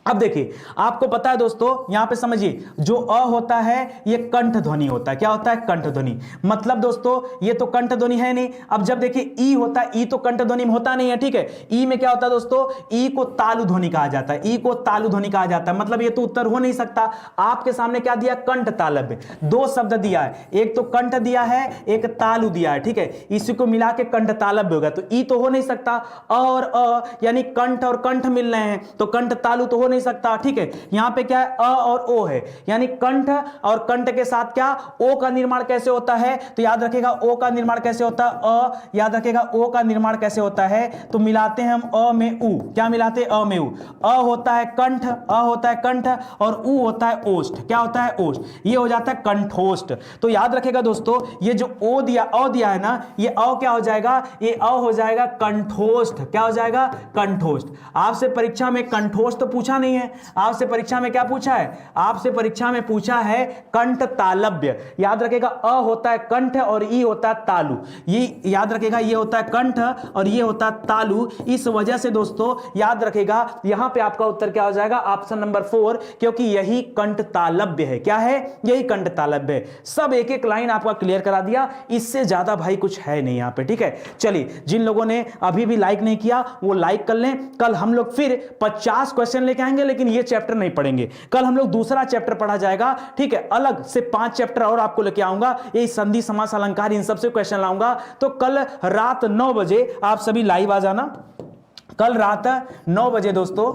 अब देखिए, आपको पता है दोस्तों, यहां पे समझिए, जो अ होता है ये कंठ ध्वनि होता है। क्या होता है? कंठ ध्वनि। मतलब दोस्तों ये तो कंठ ध्वनि है नहीं। अब जब देखिए ई होता है, ई तो कंठ ध्वनि में होता नहीं है, ठीक है। ई में क्या होता है दोस्तों? ई को तालु ध्वनि कहा जाता है। ई को तालु ध्वनि कहा जाता है। मतलब ये तो उत्तर हो नहीं सकता। आपके सामने क्या दिया? कंठ तालव्य। 2 शब्द दिया है, एक तो कंठ दिया है, एक तालु दिया है, ठीक है। इसी को मिला के कंठ तालव्य होगा, तो ई तो हो नहीं सकता। अ और अ यानी कंठ और कंठ मिल रहे हैं, तो कंठ तालु तो हो नहीं सकता, ठीक है। यहां पे क्या है? अ और ओ है, यानी कंठ और कंठ के साथ क्या ओ का निर्माण कैसे होता है? तो याद रखेगा, ओ का निर्माण कैसे होता है? अ, याद रखेगा ओ का निर्माण कैसे होता है? तो मिलाते हैं हम अ में ऊ। क्या मिलाते हैं? अ में ऊ। अ होता है कंठ, अ होता है कंठ, और ऊ होता है ओष्ठ। क्या होता है? ओष्ठ। ये हो जाता है कंठोष्ठ। तो याद रखेगा दोस्तों, ये जो ओ दिया, अ दिया है ना, ये अ क्या हो जाएगा? ये अ हो जाएगा कंठोष्ठ। क्या हो जाएगा? कंठोष्ठ। आपसे परीक्षा में कंठोष्ठ पूछा नहीं है। आपसे परीक्षा में क्या पूछा है? आपसे परीक्षा में पूछा है कंठ तालव्य। याद रखेगा, अ होता है कंठ और ई होता है तालु। ये याद रखेगा, ये होता है कंठ और ये होता है तालु। इस वजह से दोस्तों याद रखेगा, यहां पे आपका उत्तर क्या हो जाएगा? ऑप्शन नंबर 4, क्योंकि यही कंठ तालव्य है। क्या है? यही कंठ तालव्य है। सब एक एक लाइन आपका क्लियर करा दिया, इससे ज्यादा भाई कुछ है नहीं यहां पे, ठीक है। चलिए, जिन लोगों ने अभी भी लाइक नहीं किया वो लाइक कर लें। कल हम लोग फिर 50 क्वेश्चन लेके आएंगे, लेकिन ये चैप्टर नहीं पढ़ेंगे। कल हम लोग दूसरा चैप्टर पढ़ा जाएगा, ठीक है। अलग से 5 चैप्टर और आपको लेके आऊंगा, यही संधि समास अलंकार, इन सबसे क्वेश्चन लाऊंगा। तो कल रात 9 बजे आप सभी लाइव आ जाना। कल रात 9 बजे दोस्तों,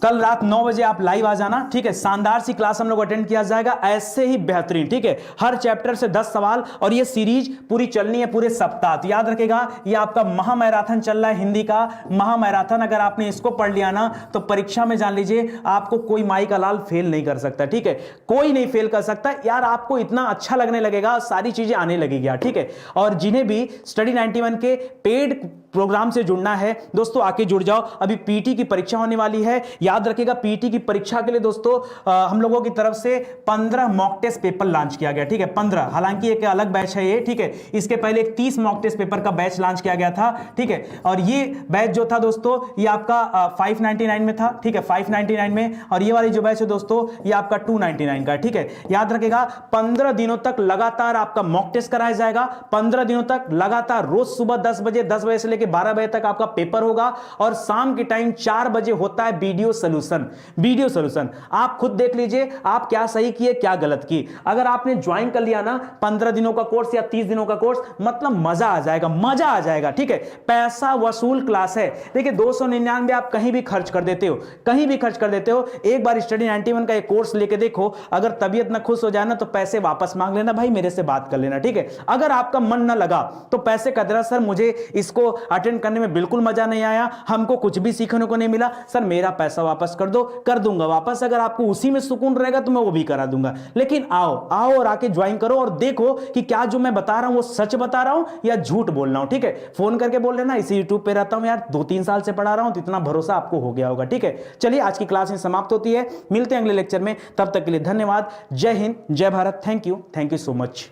कल रात 9 बजे आप लाइव आ जाना, ठीक है। शानदार सी क्लास हम लोग अटेंड किया जाएगा, ऐसे ही बेहतरीन, ठीक है। हर चैप्टर से 10 सवाल, और ये सीरीज पूरी चलनी है पूरे सप्ताह। तो याद रखेगा, ये आपका महामैराथन चल रहा है, हिंदी का महामैराथन। अगर आपने इसको पढ़ लिया ना, तो परीक्षा में जान लीजिए आपको कोई माई का लाल फेल नहीं कर सकता, ठीक है। कोई नहीं फेल कर सकता यार। आपको इतना अच्छा लगने लगेगा, सारी चीजें आने लगेगी, ठीक है। और जिन्हें भी स्टडी 91 के पेड प्रोग्राम से जुड़ना है दोस्तों, आके जुड़ जाओ। अभी पीटी की परीक्षा होने वाली है। याद रखिएगा, पीटी की परीक्षा के लिए दोस्तों हम लोगों की तरफ से 15 मॉक टेस्ट पेपर लॉन्च किया गया, ठीक है। 15, हालांकि एक अलग बैच है ये, ठीक है। इसके पहले एक 30 मॉक टेस्ट पेपर का बैच लॉन्च किया गया था, ठीक है। और ये बैच जो था दोस्तों, ये आपका 599 में था, ठीक है, 599 में। और ये वाली जो बैच है दोस्तों, ये आपका 299 का, ठीक है। याद रखेगा, 15 दिनों तक लगातार आपका मॉक टेस्ट कराया जाएगा। 15 दिनों तक लगातार रोज सुबह 10 बजे से लेकर 12 बजे तक आपका पेपर होगा, और शाम के टाइम 4 बजे होता है वीडियो सॉल्यूशन। वीडियो सॉल्यूशन आप खुद देख लीजिए, आप क्या सही किए क्या गलत किए। अगर आपने ज्वाइन कर लिया ना 15 दिनों का कोर्स या 30 दिनों का कोर्स, मतलब मजा आ जाएगा, मजा आ जाएगा, ठीक है। पैसा वसूल क्लास है। देखिए 299 आप कहीं भी खर्च कर देते हो, कहीं भी खर्च कर देते हो। एक बार स्टडी 91 का एक कोर्स लेके देखो, अगर तबीयत ना खुश हो जाए ना, तो पैसे वापस मांग लेना भाई, मेरे से बात कर लेना, ठीक है। अगर आपका मन ना लगा तो पैसे का देना, सर मुझे इसको अटेंड करने में बिल्कुल मजा नहीं आया, हमको कुछ भी सीखने को नहीं मिला, सर मेरा पैसा वापस कर दो, कर दूंगा वापस। अगर आपको उसी में सुकून रहेगा तो मैं वो भी करा दूंगा। लेकिन आओ आओ और आके ज्वाइन करो और देखो कि क्या जो मैं बता रहा हूं वो सच बता रहा हूं या झूठ बोल रहा हूं, ठीक है। फोन करके बोल लेना, इसी यूट्यूब पे रहता हूं यार, 2-3 साल से पढ़ा रहा हूं, तो इतना भरोसा आपको हो गया होगा, ठीक है। चलिए, आज की क्लास समाप्त होती है, मिलते हैं अगले लेक्चर में। तब तक के लिए धन्यवाद। जय हिंद, जय Bharat. Thank you so much.